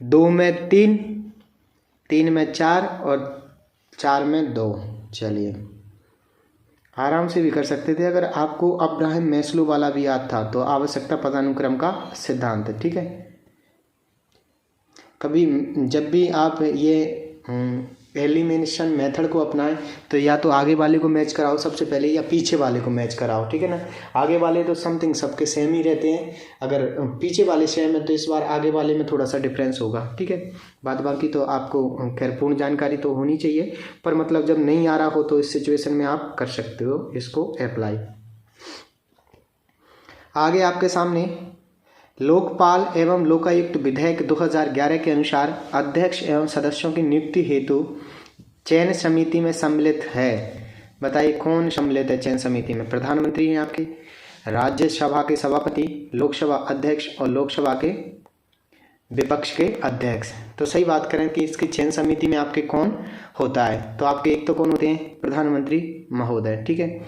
A: 2 में 3, 3 में 4 और 4 में 2। चलिए, आराम से भी कर सकते थे अगर आपको अब्राहम मैस्लो वाला भी याद था तो, आवश्यकता पदानुक्रम का सिद्धांत। ठीक है, कभी जब भी आप ये एलिमिनेशन मेथड को अपनाएं तो या तो आगे वाले को मैच कराओ सबसे पहले, या पीछे वाले को मैच कराओ। ठीक है ना, आगे वाले तो समथिंग सबके सेम ही रहते हैं, अगर पीछे वाले सेम है तो इस बार आगे वाले में थोड़ा सा डिफरेंस होगा। ठीक है, बाद बाकी तो आपको खैर पूर्ण जानकारी तो होनी चाहिए, पर मतलब जब नहीं आ रहा हो तो इस सिचुएशन में आप कर सकते हो इसको अप्लाई। आगे आपके सामने लोकपाल एवं लोकायुक्त विधेयक 2011 के अनुसार अध्यक्ष एवं सदस्यों की नियुक्ति हेतु चयन समिति में सम्मिलित है। बताइए कौन सम्मिलित है चयन समिति में? प्रधानमंत्री हैं आपके, राज्यसभा के सभापति, लोकसभा अध्यक्ष और लोकसभा के विपक्ष के अध्यक्ष। तो सही बात करें कि इसकी चयन समिति में आपके कौन होता है, तो आपके एक तो कौन होते हैं? प्रधानमंत्री महोदय। ठीक है,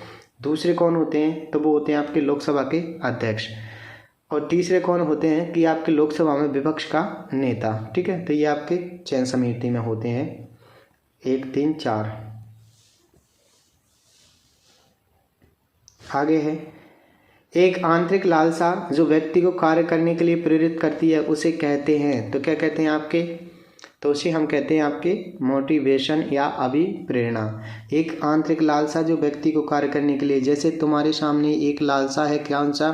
A: दूसरे कौन होते हैं? तो वो होते हैं आपके लोकसभा के अध्यक्ष, और तीसरे कौन होते हैं कि आपके लोकसभा में विपक्ष का नेता। ठीक है, तो ये आपके चयन समिति में होते हैं 1, 3, 4। आगे है, एक आंतरिक लालसा जो व्यक्ति को कार्य करने के लिए प्रेरित करती है उसे कहते हैं, तो क्या कहते हैं आपके? तो उसे हम कहते हैं आपके मोटिवेशन या अभिप्रेरणा। एक आंतरिक लालसा जो व्यक्ति को कार्य करने के लिए, जैसे तुम्हारे सामने एक लालसा है, कौन सा?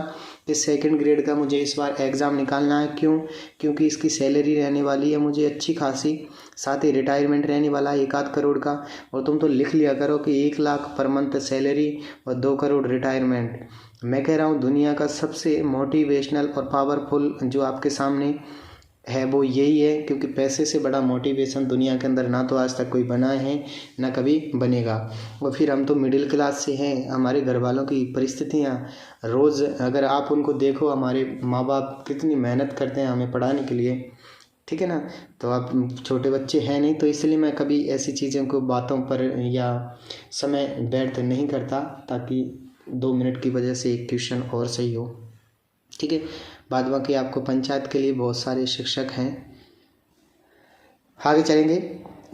A: कि सेकंड ग्रेड का मुझे इस बार एग्ज़ाम निकालना है। क्यों? क्योंकि इसकी सैलरी रहने वाली है मुझे अच्छी खासी, साथ ही रिटायरमेंट रहने वाला है 1-8 करोड़ का, और तुम तो लिख लिया करो कि 1 लाख पर मंथ सैलरी और 2 करोड़ रिटायरमेंट। मैं कह रहा हूँ दुनिया का सबसे मोटिवेशनल और पावरफुल जो आपके सामने है वो यही है, क्योंकि पैसे से बड़ा मोटिवेशन दुनिया के अंदर ना तो आज तक कोई बना है ना कभी बनेगा। और फिर हम तो मिडिल क्लास से हैं, हमारे घर वालों की परिस्थितियाँ रोज़ अगर आप उनको देखो, हमारे माँ बाप कितनी मेहनत करते हैं हमें पढ़ाने के लिए। ठीक है ना, तो आप छोटे बच्चे हैं नहीं, तो इसलिए मैं कभी ऐसी चीज़ों को बातों पर या समय व्यर्थ नहीं करता, ताकि 2 मिनट की वजह से एक क्वेश्चन और सही हो। ठीक है, बाद बाकी आपको पंचायत के लिए बहुत सारे शिक्षक हैं। आगे चलेंगे।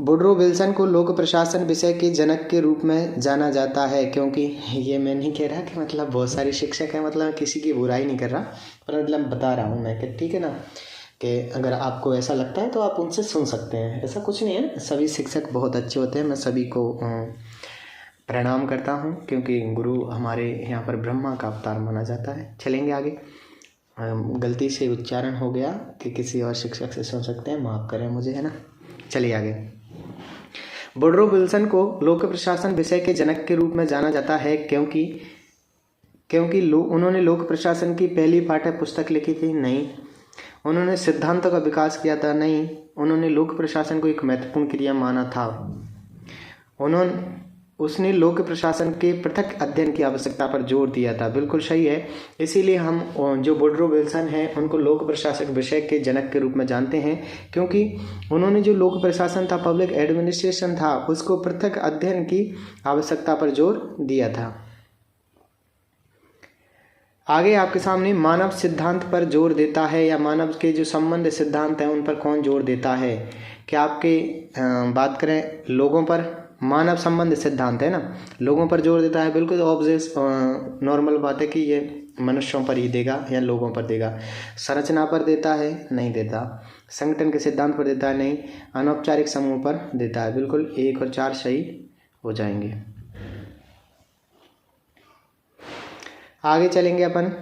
A: वुडरो विल्सन को लोक प्रशासन विषय के जनक के रूप में जाना जाता है, क्योंकि ये मैं नहीं कह रहा कि मतलब बहुत सारे शिक्षक हैं, मतलब किसी की बुराई नहीं कर रहा, पर मतलब बता रहा हूँ मैं कि ठीक है ना, कि अगर आपको ऐसा लगता है तो आप उनसे सुन सकते हैं, ऐसा कुछ नहीं है। सभी शिक्षक बहुत अच्छे होते हैं, मैं सभी को प्रणाम करता हूँ, क्योंकि गुरु हमारे यहाँ पर ब्रह्मा का अवतार माना जाता है। चलेंगे आगे। गलती से उच्चारण हो गया कि किसी और शिक्षक से सुन सकते हैं, माफ़ करें मुझे, है ना। चलिए आगे। वुडरो विल्सन को लोक प्रशासन विषय के जनक के रूप में जाना जाता है क्योंकि उन्होंने लोक प्रशासन की पहली पाठ्य पुस्तक लिखी थी? नहीं। उन्होंने सिद्धांतों का विकास किया था? नहीं। उन्होंने लोक प्रशासन को एक महत्वपूर्ण क्रिया माना था? उसने लोक प्रशासन के पृथक अध्ययन की आवश्यकता पर जोर दिया था। बिल्कुल सही है, इसीलिए हम जो वुडरो विल्सन हैं उनको लोक प्रशासक विषय के जनक के रूप में जानते हैं, क्योंकि उन्होंने जो लोक प्रशासन था, पब्लिक एडमिनिस्ट्रेशन था, उसको पृथक अध्ययन की आवश्यकता पर जोर दिया था। आगे आपके सामने मानव सिद्धांत पर जोर देता है, या मानव के जो संबंध सिद्धांत हैं उन पर कौन जोर देता है? क्या आपके बात करें लोगों पर? मानव संबंध सिद्धांत है ना, लोगों पर जोर देता है। बिल्कुल ऑब्वियस नॉर्मल बात है कि ये मनुष्यों पर ही देगा या लोगों पर देगा। संरचना पर देता है? नहीं देता। संगठन के सिद्धांत पर देता है? नहीं। अनौपचारिक समूह पर देता है? बिल्कुल 1 और 4 सही हो जाएंगे। आगे चलेंगे अपन।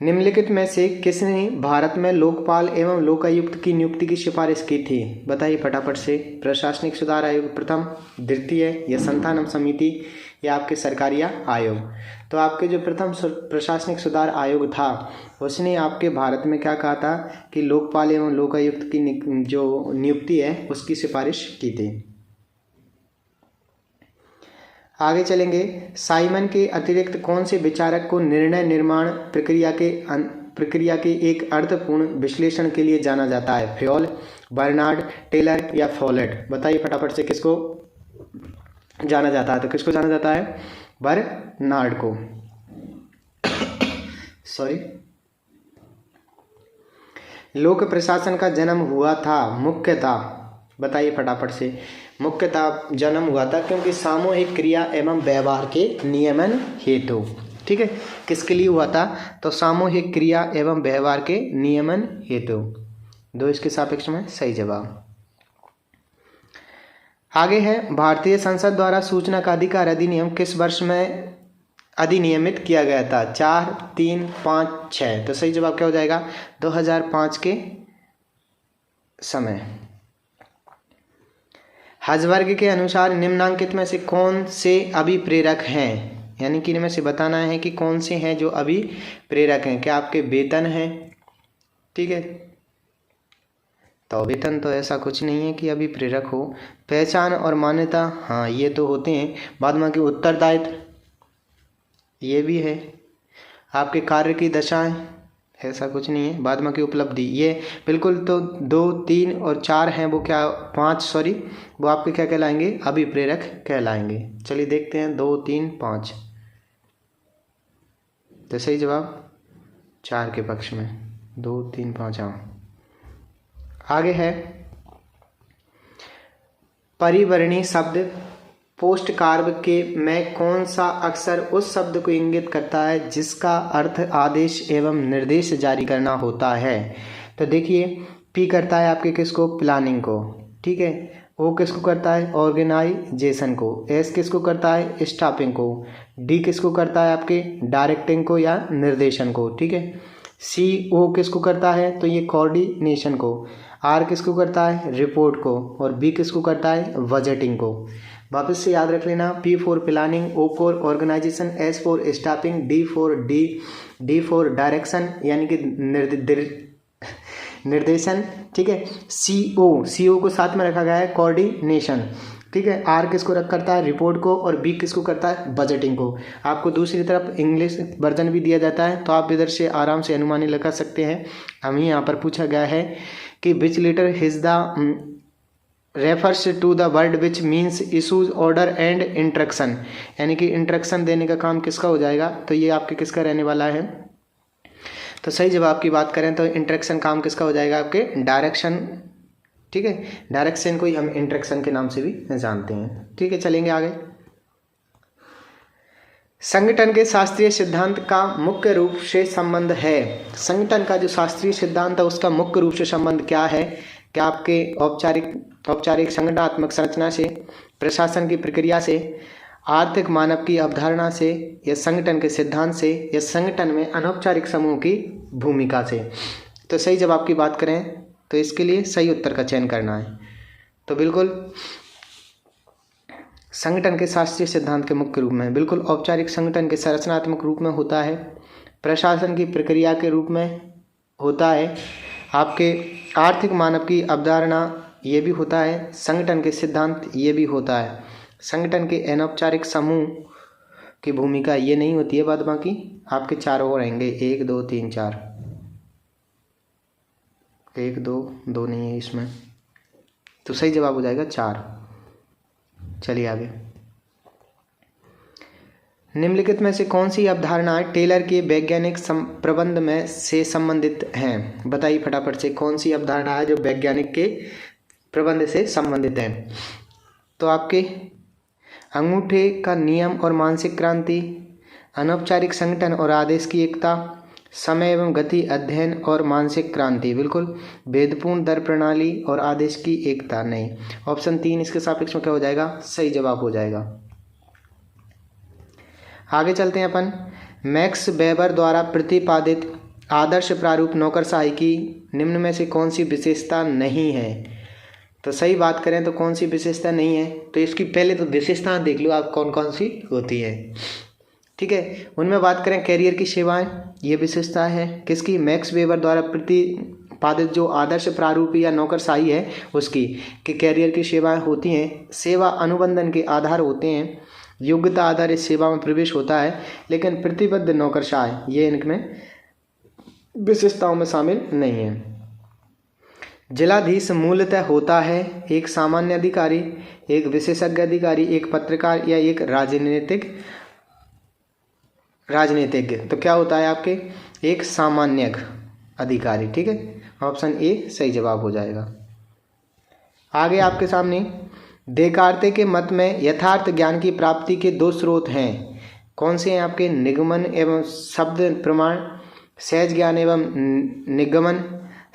A: निम्नलिखित में से किसने भारत में लोकपाल एवं लोकायुक्त की नियुक्ति की सिफारिश की थी? बताइए फटाफट से। प्रशासनिक सुधार आयोग प्रथम, द्वितीय, या संतानम समिति, या आपके सरकारिया आयोग? तो आपके जो प्रथम प्रशासनिक सुधार आयोग था उसने आपके भारत में क्या कहा था कि लोकपाल एवं लोकायुक्त की जो नियुक्ति है उसकी सिफारिश की थी। आगे चलेंगे। साइमन के अतिरिक्त कौन से विचारक को निर्णय निर्माण प्रक्रिया के एक अर्थपूर्ण विश्लेषण के लिए जाना जाता है? फ्योल, बर्नार्ड, टेलर, या फॉलेट? बताइए फटाफट से किसको जाना जाता है? तो किसको जाना जाता है? बर्नार्ड को। सॉरी। लोक प्रशासन का जन्म हुआ था मुख्यतः, बताइए फटाफट से। मुख्यतः जन्म हुआ था क्योंकि सामूहिक क्रिया एवं व्यवहार के नियमन हेतु। ठीक है, किसके लिए हुआ था? तो सामूहिक क्रिया एवं व्यवहार के नियमन हेतु। 2 इसके सापेक्ष में सही जवाब। आगे है, भारतीय संसद द्वारा सूचना का अधिकार अधिनियम किस वर्ष में अधिनियमित किया गया था? 4, 3, 5, 6। तो सही जवाब क्या हो जाएगा? 2005 के समय। हजवर्ग के अनुसार निम्नांकित में से कौन से अभिप्रेरक हैं? यानी कि इनमें से बताना है कि कौन से हैं जो अभिप्रेरक हैं। क्या आपके वेतन है? ठीक है, तो वेतन तो ऐसा कुछ नहीं है कि अभिप्रेरक हो। पहचान और मान्यता, हाँ ये तो होते हैं। बाद में कि उत्तरदायित्व, ये भी है। आपके कार्य की दशाएं, ऐसा कुछ नहीं है। बाद में की उपलब्धि, ये बिल्कुल। तो 2, 3 और 4 हैं, वो क्या 5 सॉरी, वो आपके क्या कहलाएंगे? अभिप्रेरक कहलाएंगे। चलिए देखते हैं 2, 3, 5। तो सही जवाब 4 के पक्ष में, 2, 3, 5। हाँ, आगे है, परिवर्णी शब्द पोस्ट कार्य के में कौन सा अक्षर उस शब्द को इंगित करता है जिसका अर्थ आदेश एवं निर्देश जारी करना होता है? तो देखिए, पी करता है आपके किसको? प्लानिंग को। ठीक है, ओ किसको करता है? ऑर्गेनाइजेशन को। एस किसको करता है? स्टाफिंग को। डी किसको करता है? आपके डायरेक्टिंग को या निर्देशन को। ठीक है, सी ओ किसको करता है? तो ये कोऑर्डिनेशन को। आर किसको करता है? रिपोर्ट को। और बी किसको करता है? बजटिंग को। वापस से याद रख लेना, P for planning, O for organisation, S for staffing, D for direction यानी कि निर्देशन। ठीक है, सी ओ को साथ में रखा गया है, कोऑर्डिनेशन। ठीक है, आर किसको करता है? रिपोर्ट को। और बी किसको करता है? बजटिंग को। आपको दूसरी तरफ इंग्लिश वर्जन भी दिया जाता है, तो आप इधर से आराम से अनुमानी लगा सकते हैं। हमें यहाँ पर पूछा गया है कि which letter is the refers to the word which means issues, order and instruction. यानी कि इंस्ट्रक्शन देने का काम किसका हो जाएगा? तो ये आपके किसका रहने वाला है? तो सही जवाब की बात करें तो इंस्ट्रक्शन काम किसका हो जाएगा? आपके डायरेक्शन। ठीक है, डायरेक्शन को ही हम इंस्ट्रक्शन के नाम से भी जानते हैं। ठीक है, चलेंगे आगे। संगठन के शास्त्रीय सिद्धांत का मुख्य रूप से संबंध है। संगठन का जो शास्त्रीय सिद्धांत है उसका मुख्य रूप से संबंध क्या है? क्या आपके औपचारिक संगठनात्मक संरचना से, प्रशासन की प्रक्रिया से, आर्थिक मानव की अवधारणा से, या संगठन के सिद्धांत से, या संगठन में अनौपचारिक समूह की भूमिका से? तो सही जवाब की बात करें तो इसके लिए सही उत्तर का चयन करना है। तो बिल्कुल संगठन के शास्त्रीय सिद्धांत के मुख्य रूप में, बिल्कुल औपचारिक संगठन के संरचनात्मक रूप में होता है, प्रशासन की प्रक्रिया के रूप में होता है, आपके आर्थिक मानव की अवधारणा ये भी होता है, संगठन के सिद्धांत ये भी होता है, संगठन के अनौपचारिक समूह की भूमिका ये नहीं होती है। बाद बाकी आपके 4 और रहेंगे, 1, 2, 3, 4। 1, 2 नहीं है इसमें, तो सही जवाब हो जाएगा 4। चलिए आगे। निम्नलिखित में से कौन सी अवधारणाएं टेलर के वैज्ञानिक प्रबंध में से संबंधित हैं? बताइए फटाफट से, कौन सी अवधारणा है जो वैज्ञानिक के प्रबंध से संबंधित है? तो आपके अंगूठे का नियम और मानसिक क्रांति, अनौपचारिक संगठन और आदेश की एकता, समय एवं गति अध्ययन और मानसिक क्रांति। बिल्कुल, भेदपूर्ण दर प्रणाली और आदेश की एकता नहीं। ऑप्शन 3 इसके सापेक्ष में क्या हो जाएगा? सही जवाब हो जाएगा। आगे चलते हैं अपन। मैक्स वेबर द्वारा प्रतिपादित आदर्श प्रारूप नौकरशाही की निम्न में से कौन सी विशेषता नहीं है? तो सही बात करें तो कौन सी विशेषता नहीं है? तो इसकी पहले तो विशेषता देख लो आप कौन कौन सी होती है। ठीक है, उनमें बात करें कैरियर की सेवाएं, ये विशेषता है किसकी? मैक्स वेबर द्वारा प्रतिपादित जो आदर्श प्रारूप या नौकरशाही है उसकी, कि कैरियर की सेवाएं होती हैं, सेवा अनुबंधन के आधार होते हैं, योग्यता आधारित सेवा में प्रवेश होता है, लेकिन प्रतिबद्ध नौकरशाही ये इनमें विशेषताओं में शामिल नहीं है। जिलाधीश मूलतः होता है एक सामान्य अधिकारी, एक विशेषज्ञ अधिकारी, एक पत्रकार या एक राजनीतिज्ञ। तो क्या होता है आपके? एक सामान्य अधिकारी। ठीक है, ऑप्शन ए सही जवाब हो जाएगा। आगे आपके सामने देकार्ते के मत में यथार्थ ज्ञान की प्राप्ति के दो स्रोत हैं। कौन से हैं आपके? निगमन एवं शब्द प्रमाण, सहज ज्ञान एवं निगमन,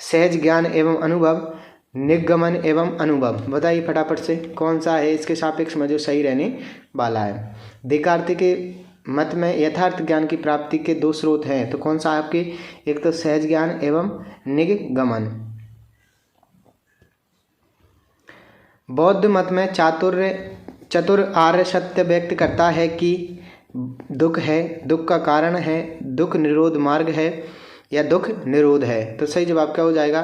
A: सहज ज्ञान एवं अनुभव, निगमन एवं अनुभव। बताइए फटाफट से कौन सा है इसके सापेक्ष में जो सही रहने वाला है। देकार्ते के मत में यथार्थ ज्ञान की प्राप्ति के दो स्रोत हैं, तो कौन सा है आपके? एक तो सहज ज्ञान एवं निगमन। बौद्ध मत में चतुर आर्य सत्य व्यक्त करता है कि दुख है, दुख का कारण है, दुख निरोध मार्ग है या दुख निरोध है। तो सही जवाब क्या हो जाएगा?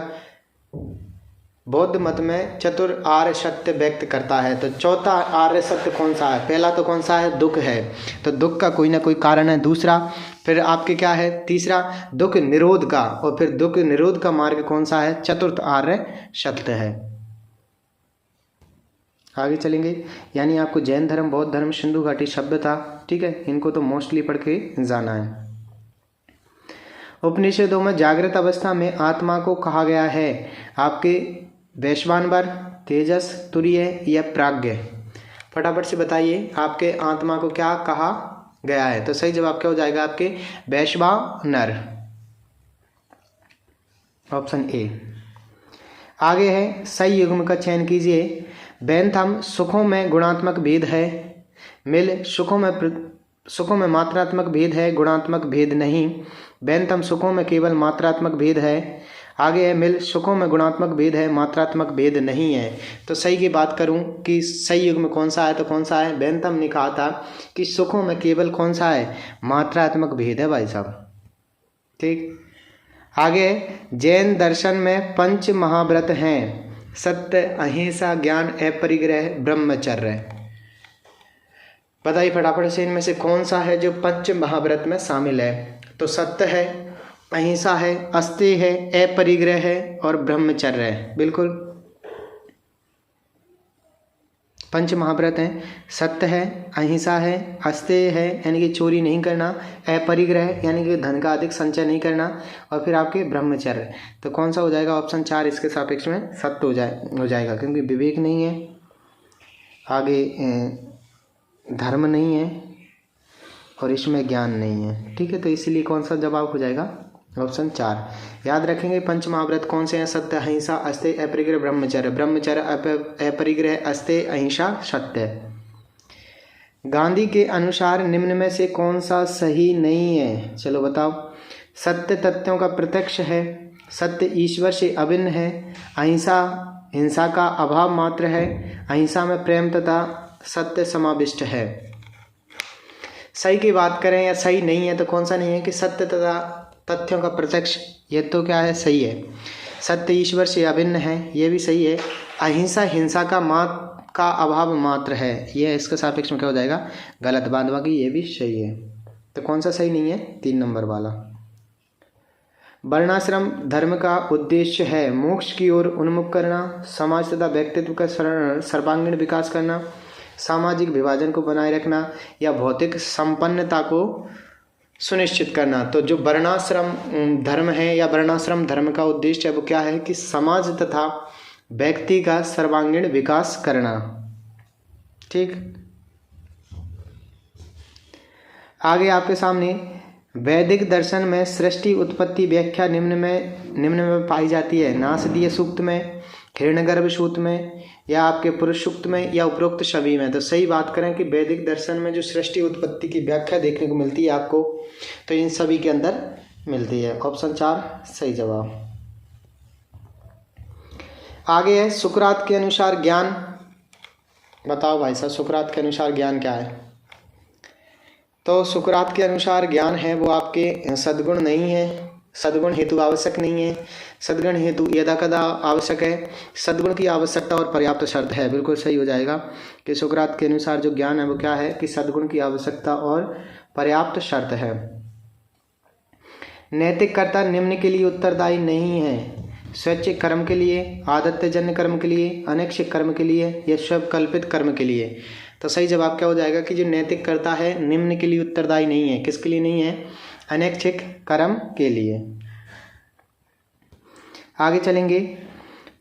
A: बौद्ध मत में चतुर आर्य सत्य व्यक्त करता है। तो चौथा आर्य सत्य कौन सा है? पहला तो कौन सा है? दुख है, तो दुख का कोई ना कोई कारण है। दूसरा फिर आपके क्या है? तीसरा दुख निरोध का, और फिर दुख निरोध का मार्ग कौन सा है? चतुर्थ आर्य सत्य है। आगे चलेंगे, यानी आपको जैन धर्म, बौद्ध धर्म, सिंधु घाटी सभ्यता, ठीक है, इनको तो मोस्टली पढ़ के जाना है। उपनिषदों में जागृत अवस्था में आत्मा को कहा गया है आपके वैश्वानर, तेजस, तुरीय या प्राज्ञ। फटाफट से बताइए आपके आत्मा को क्या कहा गया है? तो सही जवाब क्या हो जाएगा आपके? वैश्वानर, ऑप्शन ए। आगे है सही युग्म का चयन कीजिए। बेंथम सुखों में गुणात्मक भेद है। मिल सुखों में मात्रात्मक भेद है, गुणात्मक भेद नहीं। बेंथम सुखों में केवल मात्रात्मक भेद है। आगे है मिल सुखों में गुणात्मक भेद है, मात्रात्मक भेद नहीं है। तो सही की बात करूं कि सही युग में कौन सा है, तो कौन सा है? बेंथम ने कहा था कि सुखों में केवल कौन सा है? मात्रात्मक भेद है भाई साहब, ठीक। आगे जैन दर्शन में पंच महाव्रत हैं। सत्य, अहिंसा, ज्ञान, अपरिग्रह, ब्रह्मचर्य। बताइए फटाफट से इनमें से कौन सा है जो पंच महाव्रत में शामिल है? तो सत्य है, अहिंसा है, अस्तेय है, अपरिग्रह है और ब्रह्मचर्य है। बिल्कुल पंच महाव्रत हैं, सत्य है, अहिंसा है, अस्तेय है यानी कि चोरी नहीं करना, अपरिग्रह यानी कि धन का अधिक संचय नहीं करना, और फिर आपके ब्रह्मचर्य। तो कौन सा हो जाएगा? ऑप्शन 4 इसके सापेक्ष में सत्य हो जाएगा, क्योंकि विवेक नहीं है, आगे धर्म नहीं है और इसमें ज्ञान नहीं है, ठीक है। तो इसलिए कौन सा जवाब हो जाएगा? ऑप्शन 4। याद रखेंगे पंच महाव्रत कौन से हैं? सत्य, अहिंसा, अस्तेय, अपरिग्रह, ब्रह्मचर्य। ब्रह्मचर्य, अपरिग्रह, अस्तेय, अहिंसा, सत्य। गांधी के अनुसार निम्न में से कौन सा सही नहीं है? चलो बताओ। सत्य तथ्यों का प्रत्यक्ष है, सत्य ईश्वर से अभिन्न है, अहिंसा हिंसा का अभाव मात्र है, अहिंसा में प्रेम तथा सत्य समाविष्ट है। सही की बात करें या सही नहीं है तो कौन सा नहीं है? कि सत्य तथा तथ्यों का प्रत्यक्ष, ये तो क्या है? सही है। सत्य ईश्वर से अभिन्न है, ये भी सही है। अहिंसा हिंसा का अभाव मात्र है, ये इसके सापेक्ष में क्या हो जाएगा? गलत। बात बाकी ये भी सही है। तो कौन सा सही नहीं है? 3 नंबर वाला। वर्णाश्रम धर्म का उद्देश्य है मोक्ष की ओर उन्मुख करना, समाज तथा व्यक्तित्व का सर्वांगीण विकास करना, सामाजिक विभाजन को बनाए रखना या भौतिक संपन्नता को सुनिश्चित करना। तो जो वर्णाश्रम धर्म है या वर्णाश्रम धर्म का उद्देश्य है वो क्या है? कि समाज तथा व्यक्ति का सर्वांगीण विकास करना, ठीक। आगे आपके सामने वैदिक दर्शन में सृष्टि उत्पत्ति व्याख्या निम्न में पाई जाती है। नासदीय सूक्त में, हिरण्यगर्भ सूत्र में या आपके पुरुष सूक्त में या उपरोक्त सभी में। तो सही बात करें कि वैदिक दर्शन में जो सृष्टि उत्पत्ति की व्याख्या देखने को मिलती है आपको, तो इन सभी के अंदर मिलती है। ऑप्शन 4 सही जवाब। आगे है सुकरात के अनुसार ज्ञान। बताओ भाई साहब, सुकरात के अनुसार ज्ञान क्या है? तो सुकरात के अनुसार ज्ञान है वो आपके सद्गुण नहीं है, सद्गुण हेतु आवश्यक नहीं है, सद्गुण हेतु यदा कदा आवश्यक है, सद्गुण की आवश्यकता और पर्याप्त शर्त है। बिल्कुल सही हो जाएगा कि सुकरात के अनुसार जो ज्ञान है वो क्या है? कि सद्गुण की आवश्यकता और पर्याप्त शर्त है। नैतिक कर्ता निम्न के लिए उत्तरदायी नहीं है। स्वैच्छिक कर्म के लिए, आदत्यजन्य कर्म के लिए, अनैच्छिक कर्म के लिए या स्वकल्पित कर्म के लिए। तो सही जवाब क्या हो जाएगा? कि जो नैतिक कर्ता है निम्न के लिए उत्तरदायी नहीं है। किसके लिए नहीं है? अनैच्छिक कर्म के लिए। आगे चलेंगे।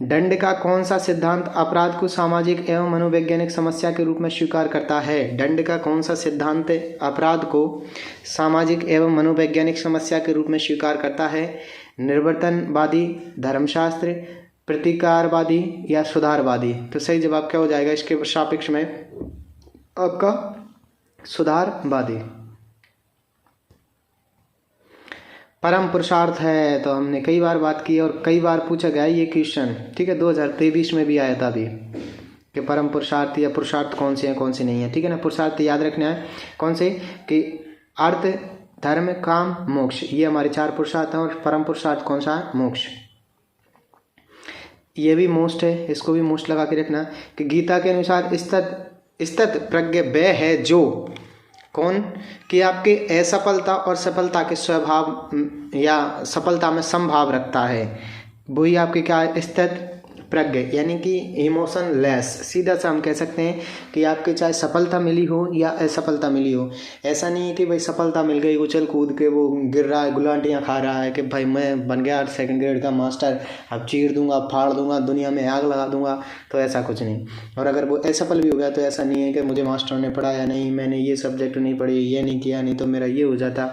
A: दंड का कौन सा सिद्धांत अपराध को सामाजिक एवं मनोवैज्ञानिक समस्या के रूप में स्वीकार करता है? दंड का कौन सा सिद्धांत अपराध को सामाजिक एवं मनोवैज्ञानिक समस्या के रूप में स्वीकार करता है? निवर्तनवादी, धर्मशास्त्र, प्रतिकारवादी या सुधारवादी? तो सही जवाब क्या हो जाएगा इसके सापेक्ष में आपका? सुधारवादी। परम पुरुषार्थ है तो हमने कई बार बात की और कई बार पूछा गया ये क्वेश्चन, ठीक है। 2023 में भी आया था अभी कि परम पुरुषार्थ या पुरुषार्थ कौन से हैं कौन से नहीं है, ठीक है ना। पुरुषार्थ याद रखना है कौन से, कि अर्थ, धर्म, काम, मोक्ष, ये हमारे 4 पुरुषार्थ हैं। और परम पुरुषार्थ कौन सा है? मोक्ष। ये भी मोस्ट है, इसको भी मोस्ट लगा के रखना कि गीता के अनुसार स्थित प्रज्ञ वह है जो कौन, कि आपके असफलता और सफलता के स्वभाव या सफलता में समभाव रखता है, वही आपके क्या है? स्थित प्रज्ञ, यानी कि इमोशन लेस। सीधा सा हम कह सकते हैं कि आपके चाहे सफलता मिली हो या असफलता मिली हो, ऐसा नहीं है कि भाई सफलता मिल गई उछल कूद के वो गिर रहा है, गुलांटियाँ खा रहा है कि भाई मैं बन गया 2nd ग्रेड का मास्टर, अब चीर दूंगा, फाड़ दूंगा, दुनिया में आग लगा दूंगा, तो ऐसा कुछ नहीं। और अगर वो असफल भी हो गया तो ऐसा नहीं है कि मुझे मास्टर ने पढ़ाया नहीं, मैंने ये सब्जेक्ट नहीं पढ़ी, ये नहीं किया, नहीं तो मेरा ये हो जाता,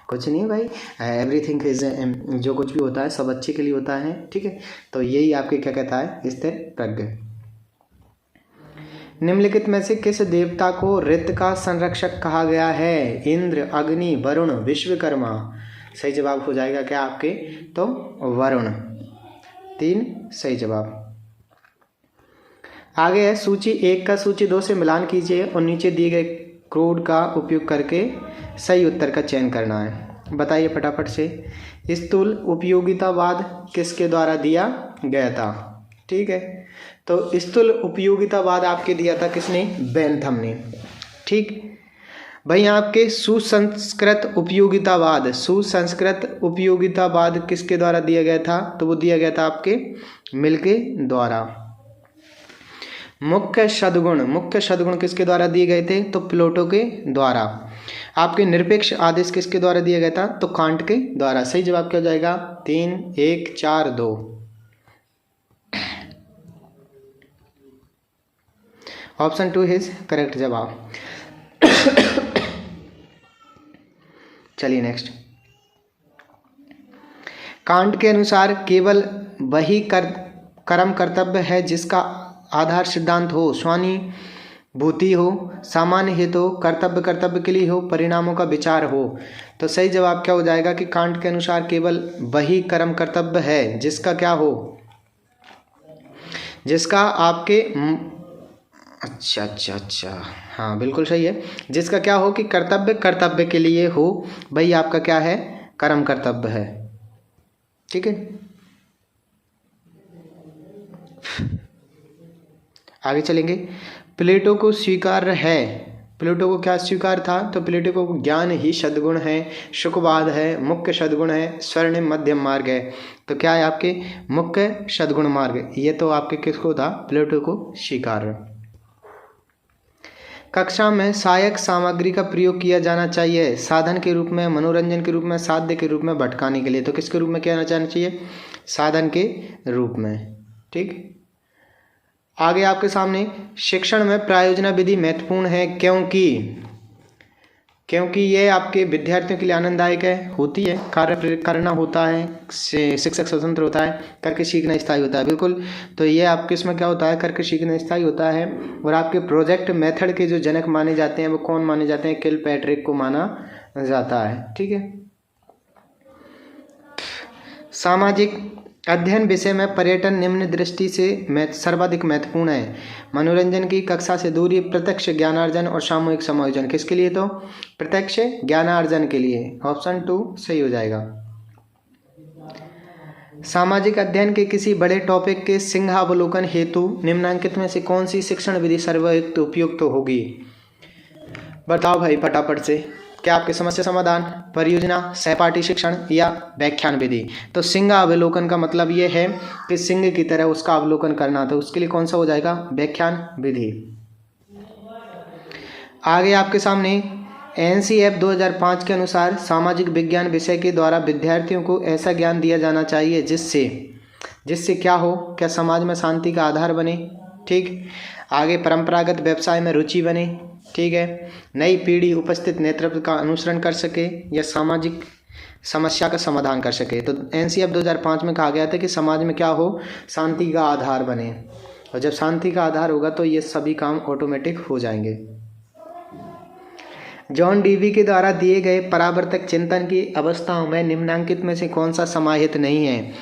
A: कुछ नहीं भाई। एवरीथिंग इज, जो कुछ भी होता है सब अच्छे के लिए होता है, ठीक है। तो यही आपके क्या कहता है? स्थिर प्रज्ञ। निम्नलिखित में से किस देवता को ऋत का संरक्षक कहा गया है? इंद्र, अग्नि, वरुण, विश्वकर्मा? सही जवाब हो जाएगा क्या आपके? तो वरुण। 3 सही जवाब। आगे है सूची 1 का सूची 2 से मिलान कीजिए और नीचे दिए गए कोड का उपयोग करके सही उत्तर का चयन करना है। बताइए फटाफट से। स्थूल उपयोगितावाद किसके द्वारा दिया गया था? ठीक है, तो स्थूल उपयोगितावाद आपके दिया था किसने? बेंथम ने, ठीक भाई। आपके सुसंस्कृत उपयोगितावाद, सुसंस्कृत उपयोगितावाद किसके द्वारा दिया गया था? तो वो दिया गया था आपके मिल के द्वारा। मुख्य सद्गुण किसके द्वारा दिए गए थे? तो प्लेटो के द्वारा। आपके निरपेक्ष आदेश किसके द्वारा दिया गया था? तो कांट के द्वारा। सही जवाब क्या हो जाएगा? 3, 1, 4, 2। ऑप्शन 2 इज करेक्ट जवाब। चलिए नेक्स्ट। कांट के अनुसार केवल वही कर्म कर्तव्य है जिसका आधार सिद्धांत हो, स्वानुभूति हो, सामान्य हेतु हो, कर्तव्य के लिए हो, परिणामों का विचार हो। तो सही जवाब क्या हो जाएगा कि कांट के अनुसार केवल वही कर्म कर्तव्य है जिसका क्या हो? जिसका आपके अच्छा, हाँ बिल्कुल सही है। जिसका क्या हो कि कर्तव्य के लिए हो, भाई आपका क्या है? कर्म कर्तव्य है, ठीक है। आगे चलेंगे। प्लेटो को स्वीकार है, प्लेटो को क्या स्वीकार था? तो प्लेटो को ज्ञान ही सद्गुण है, सुखवाद है, मुख्य सद्गुण है, स्वर्णिम मध्यम मार्ग है। तो क्या है आपके? मुख्य सद्गुण मार्ग। ये तो आपके किसको था? प्लेटो को स्वीकार। कक्षा में सहायक सामग्री का प्रयोग किया जाना चाहिए, साधन के रूप में, मनोरंजन के रूप में, साध्य के रूप में, भटकाने के लिए। तो किसके रूप में किया जाना चाहिए? साधन के रूप में, ठीक। आगे आपके सामने शिक्षण में प्रायोजना विधि महत्वपूर्ण है क्योंकि ये आपके विद्यार्थियों के लिए आनंददायक है, होती है, कार्य करना होता है, शिक्षक स्वतंत्र होता है, करके सीखना स्थायी होता है। बिल्कुल, तो ये आपके इसमें क्या होता है? करके सीखना स्थायी होता है। और आपके प्रोजेक्ट मेथड के जो जनक माने जाते हैं वो कौन माने जाते हैं? किलपैट्रिक को माना जाता है, ठीक है। सामाजिक अध्ययन विषय में पर्यटन निम्न दृष्टि से सर्वाधिक महत्वपूर्ण है। मनोरंजन की कक्षा से दूरी, प्रत्यक्ष ज्ञानार्जन और सामूहिक समायोजन। किसके लिए? तो प्रत्यक्ष ज्ञानार्जन के लिए। ऑप्शन 2 सही हो जाएगा। सामाजिक अध्ययन के किसी बड़े टॉपिक के सिंहावलोकन हेतु निम्नांकित में से कौन सी शिक्षण विधि सर्वयुक्त उपयुक्त होगी? बताओ भाई फटाफट से। क्या आपकी समस्या समाधान, परियोजना, सहपाठी शिक्षण या व्याख्यान विधि? तो सिंह अवलोकन का मतलब ये है कि सिंह की तरह उसका अवलोकन करना, तो उसके लिए कौन सा हो जाएगा? व्याख्यान विधि। आगे आपके सामने NCF 2005 के अनुसार सामाजिक विज्ञान विषय के द्वारा विद्यार्थियों को ऐसा ज्ञान दिया जाना चाहिए जिससे जिससे क्या हो, क्या समाज में शांति का आधार बने। ठीक, आगे परंपरागत व्यवसाय में रुचि बने। ठीक है, नई पीढ़ी उपस्थित नेतृत्व का अनुसरण कर सके या सामाजिक समस्या का समाधान कर सके। तो एनसीएफ 2005 में कहा गया था कि समाज में क्या हो, शांति का आधार बने, और जब शांति का आधार होगा तो ये सभी काम ऑटोमेटिक हो जाएंगे। जॉन डीवी के द्वारा दिए गए परावर्तक चिंतन की अवस्थाओं में निम्नांकित में से कौन सा समाहित नहीं है?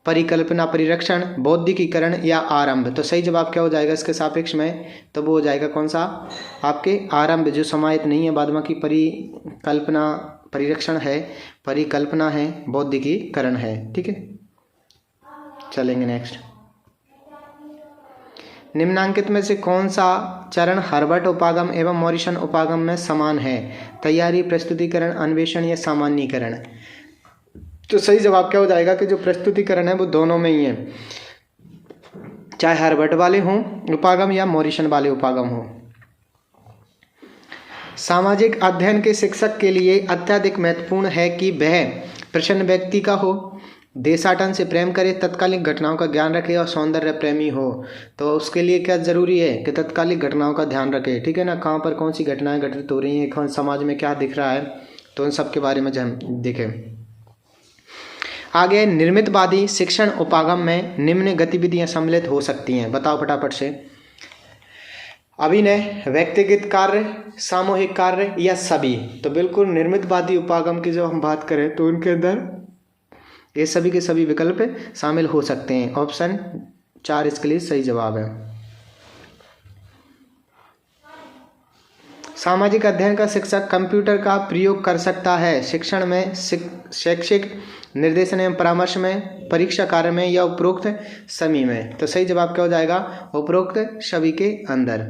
A: परिकल्पना, परिरक्षण, बौद्धिकीकरण या आरंभ। तो सही जवाब क्या हो जाएगा इसके सापेक्ष में? तो वो हो जाएगा कौन सा? आपके आरंभ, जो समाहित नहीं है। बाद बाकी परिकल्पना, परिरक्षण है, परिकल्पना है, बौद्धिकीकरण है। ठीक है, चलेंगे नेक्स्ट। निम्नांकित में से कौन सा चरण हर्बर्ट उपागम एवं मॉरिसन उपागम में समान है? तैयारी, प्रस्तुतिकरण, अन्वेषण या सामान्यीकरण। तो सही जवाब क्या हो जाएगा कि जो प्रस्तुतिकरण है वो दोनों में ही है, चाहे हर्बर्ट वाले हों उपागम या मॉरिसन वाले उपागम हो। सामाजिक अध्ययन के शिक्षक के लिए अत्यधिक महत्वपूर्ण है कि वह प्रसन्न व्यक्ति का हो, देशाटन से प्रेम करे, तत्कालिक घटनाओं का ज्ञान रखे और सौंदर्य प्रेमी हो। तो उसके लिए क्या जरूरी है कि तत्कालिक घटनाओं का ध्यान रखे। ठीक है ना, कहाँ पर कौन सी घटनाएं घटित हो रही हैं, कौन समाज में क्या दिख रहा है, तो उन सब के बारे में हम देखें। आगे, निर्मितवादी शिक्षण उपागम में निम्न गतिविधियां सम्मिलित हो सकती हैं। बताओ फटाफट से। अभिनय, व्यक्तिगत कार्य, सामूहिक कार्य या सभी। तो बिल्कुल निर्मितवादी उपागम की जब हम बात करें तो उनके अंदर ये सभी के सभी विकल्प शामिल हो सकते हैं। ऑप्शन 4 इसके लिए सही जवाब है। सामाजिक अध्ययन का शिक्षक कंप्यूटर का प्रयोग कर सकता है शिक्षण में, शैक्षिक निर्देशन एवं परामर्श में, परीक्षा कार्य में या उपरोक्त सभी में। तो सही जवाब क्या हो जाएगा? उपरोक्त सभी के अंदर।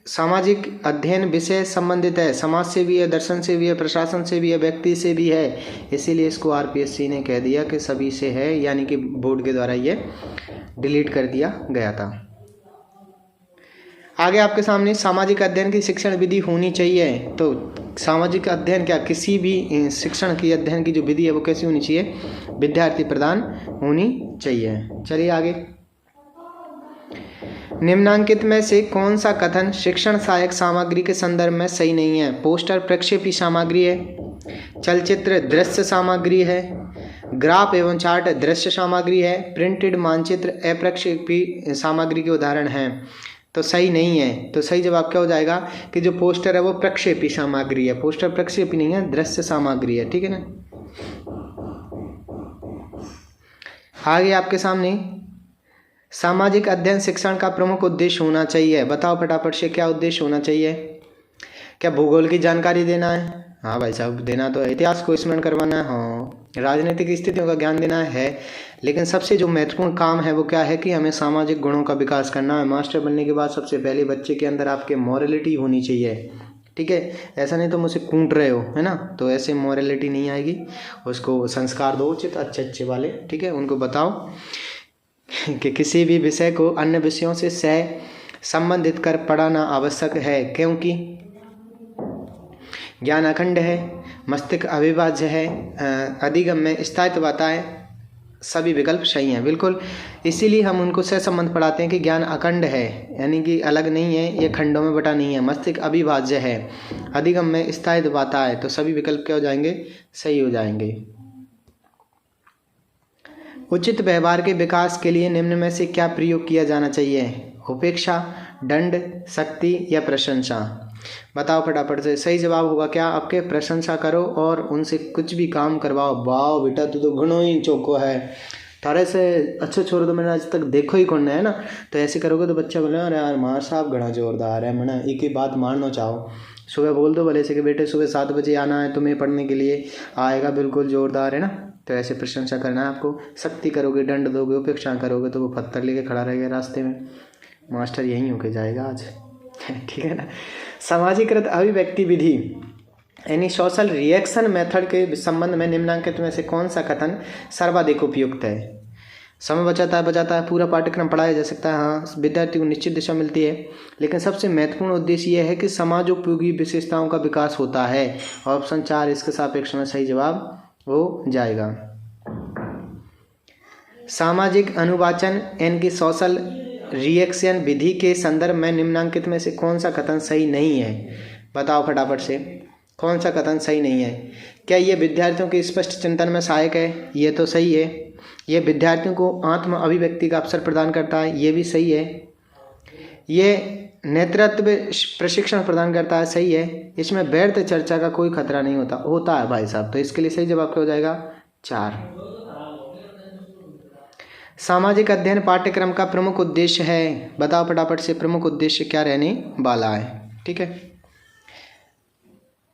A: सामाजिक अध्ययन विषय संबंधित है, समाज से भी है, दर्शन से भी है, प्रशासन से भी है, व्यक्ति से भी है, इसीलिए इसको आरपीएससी ने कह दिया कि सभी से है, यानी कि बोर्ड के द्वारा ये डिलीट कर दिया गया था। आगे आपके सामने सामाजिक अध्ययन की शिक्षण विधि होनी चाहिए। तो सामाजिक अध्ययन क्या, किसी भी शिक्षण की अध्ययन की जो विधि है वो कैसी होनी चाहिए? विद्यार्थी प्रदान होनी चाहिए। चलिए आगे। निम्नांकित में से कौन सा कथन शिक्षण सहायक सामग्री के संदर्भ में सही नहीं है? पोस्टर प्रक्षेपी सामग्री है, चलचित्र दृश्य सामग्री है, ग्राफ एवं चार्ट दृश्य सामग्री है, प्रिंटेड मानचित्र अप्रक्षेपी सामग्री के उदाहरण हैं। तो सही नहीं है। तो सही जवाब क्या हो जाएगा कि जो पोस्टर है वो प्रक्षेपी सामग्री है। पोस्टर प्रक्षेपी नहीं है, दृश्य सामग्री है। ठीक है ना। आगे आपके सामने सामाजिक अध्ययन शिक्षण का प्रमुख उद्देश्य होना चाहिए। बताओ फटाफट से, क्या उद्देश्य होना चाहिए? क्या भूगोल की जानकारी देना है? हाँ भाई साहब, देना तो है। इतिहास को स्मरण करवाना है? हाँ। राजनीतिक स्थितियों का ज्ञान देना है। लेकिन सबसे जो महत्वपूर्ण काम है वो क्या है कि हमें सामाजिक गुणों का विकास करना है। मास्टर बनने के बाद सबसे पहले बच्चे के अंदर आपके मॉरलिटी होनी चाहिए। ठीक है, ऐसा नहीं तो मुझसे कूट रहे हो, है ना, तो ऐसे मॉरलिटी नहीं आएगी। उसको संस्कार दो उचित, अच्छे वाले। ठीक है, उनको बताओ कि किसी भी विषय को अन्य विषयों से सह संबंधित कर पढ़ाना आवश्यक है, क्योंकि ज्ञान अखंड है, मस्तिष्क अविभाज्य है, अधिगम में स्थायित्वता है। सभी विकल्प सही हैं बिल्कुल। इसीलिए हम उनको सह संबंध पढ़ाते हैं कि ज्ञान अखंड है, यानी कि अलग नहीं है, ये खंडों में बटा नहीं है, मस्तिष्क अविभाज्य है, अधिगम में स्थायित्वता है। तो सभी विकल्प क्या हो जाएंगे? सही हो जाएंगे। उचित व्यवहार के विकास के लिए निम्न में से क्या प्रयोग किया जाना चाहिए? उपेक्षा, दंड, शक्ति या प्रशंसा। बताओ फटाफट से। सही जवाब होगा क्या आपके? प्रशंसा करो और उनसे कुछ भी काम करवाओ। वाह बेटा, तू तो घणो ही चौको है, थारे से अच्छे छोरो तो मैंने आज तक देखो ही कौन है ना। तो ऐसे करोगे तो बच्चा बोले अरे यार मार साहब घना जोरदार है, मैंने एक ही बात मारना चाहो। सुबह बोल दो भले से कि बेटे सुबह 7 बजे आना है तुम्हें पढ़ने के लिए, आएगा बिल्कुल जोरदार, है ना। तो ऐसे प्रशंसा करना है आपको। शक्ति करोगे, दंड दोगे, उपेक्षा करोगे तो वो पत्थर लेके खड़ा रहेगा रास्ते में। मास्टर यहीं होके जाएगा आज। ठीक है ना। सामाजिकृत अभिव्यक्ति विधि यानी सोशल रिएक्शन मेथड के संबंध में निम्नांकित में से कौन सा कथन सर्वाधिक उपयुक्त है? समय बचाता है, पूरा पाठ्यक्रम पढ़ाया जा सकता है। हाँ, विद्यार्थी को निश्चित दिशा मिलती है, लेकिन सबसे महत्वपूर्ण उद्देश्य यह है कि समाजोपयोगी विशेषताओं का विकास होता है। ऑप्शन 4 इसके सापेक्ष में सही जवाब हो जाएगा। सामाजिक अनुवाचन यानी कि सोशल रिएक्शन विधि के संदर्भ में निम्नांकित में से कौन सा कथन सही नहीं है? बताओ फटाफट से, कौन सा कथन सही नहीं है? क्या ये विद्यार्थियों के स्पष्ट चिंतन में सहायक है? ये तो सही है। ये विद्यार्थियों को आत्म अभिव्यक्ति का अवसर प्रदान करता है, ये भी सही है। ये नेतृत्व प्रशिक्षण प्रदान करता है, सही है। इसमें व्यर्थ चर्चा का कोई खतरा नहीं होता है भाई साहब, तो इसके लिए सही जवाब क्या हो जाएगा? 4। सामाजिक अध्ययन पाठ्यक्रम का प्रमुख उद्देश्य है। बताओ फटाफट से, प्रमुख उद्देश्य क्या रहने वाला है? ठीक है,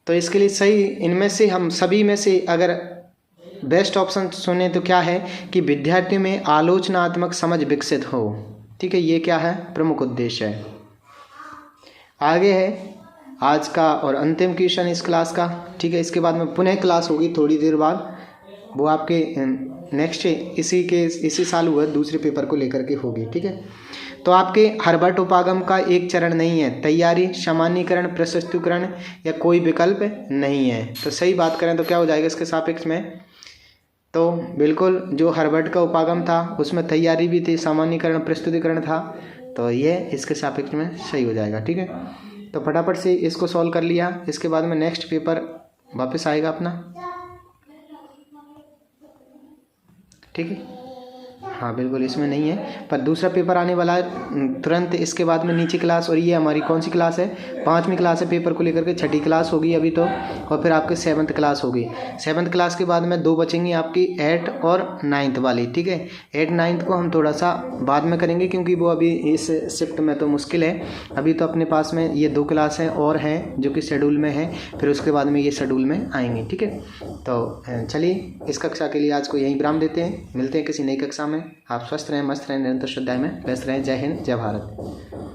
A: तो इसके लिए सही, इनमें से हम सभी में से अगर बेस्ट ऑप्शन सुने तो क्या है कि विद्यार्थियों में आलोचनात्मक समझ विकसित हो। ठीक है, ये क्या है? प्रमुख उद्देश्य है। आगे है आज का और अंतिम क्वेश्चन इस क्लास का। ठीक है, इसके बाद में पुनः क्लास होगी थोड़ी देर बाद, वो आपके नेक्स्ट इसी साल हुआ दूसरे पेपर को लेकर के होगी। ठीक है, तो आपके हर्बर्ट उपागम का एक चरण नहीं है, तैयारी, सामान्यीकरण, प्रशस्तीकरण या कोई विकल्प नहीं है। तो सही बात करें तो क्या हो जाएगा इसके सापेक्ष में? तो बिल्कुल जो हर्बर्ट का उपागम था उसमें तैयारी भी थी, सामान्यीकरण, प्रस्तुतिकरण था, तो ये इसके सापेक्ष में सही हो जाएगा। ठीक है, तो फटाफट से इसको सॉल्व कर लिया, इसके बाद में नेक्स्ट पेपर वापस आएगा अपना। ठीक है, हाँ बिल्कुल इसमें नहीं है, पर दूसरा पेपर आने वाला है तुरंत इसके बाद में नीचे क्लास। और ये हमारी कौन सी क्लास है? 5वीं क्लास है, पेपर को लेकर के 6ठी क्लास होगी अभी तो, और फिर आपकी 7th क्लास होगी। 7th क्लास के बाद में 2 बचेंगी आपकी 8 और 9th वाली। ठीक है, 8 9th को हम थोड़ा सा बाद में करेंगे, क्योंकि वो अभी इस शिफ्ट में तो मुश्किल है। अभी तो अपने पास में ये 2 क्लासें और हैं जो कि शेड्यूल में है, फिर उसके बाद में ये शेड्यूल में आएंगे। ठीक है, तो चलिए इस कक्षा के लिए आज को यहीं विराम देते हैं, मिलते हैं किसी नई कक्षा में। आप स्वस्थ रहें, मस्त रहें, निरंतर शुद्धाई में व्यस्त रहें। जय हिंद, जय भारत।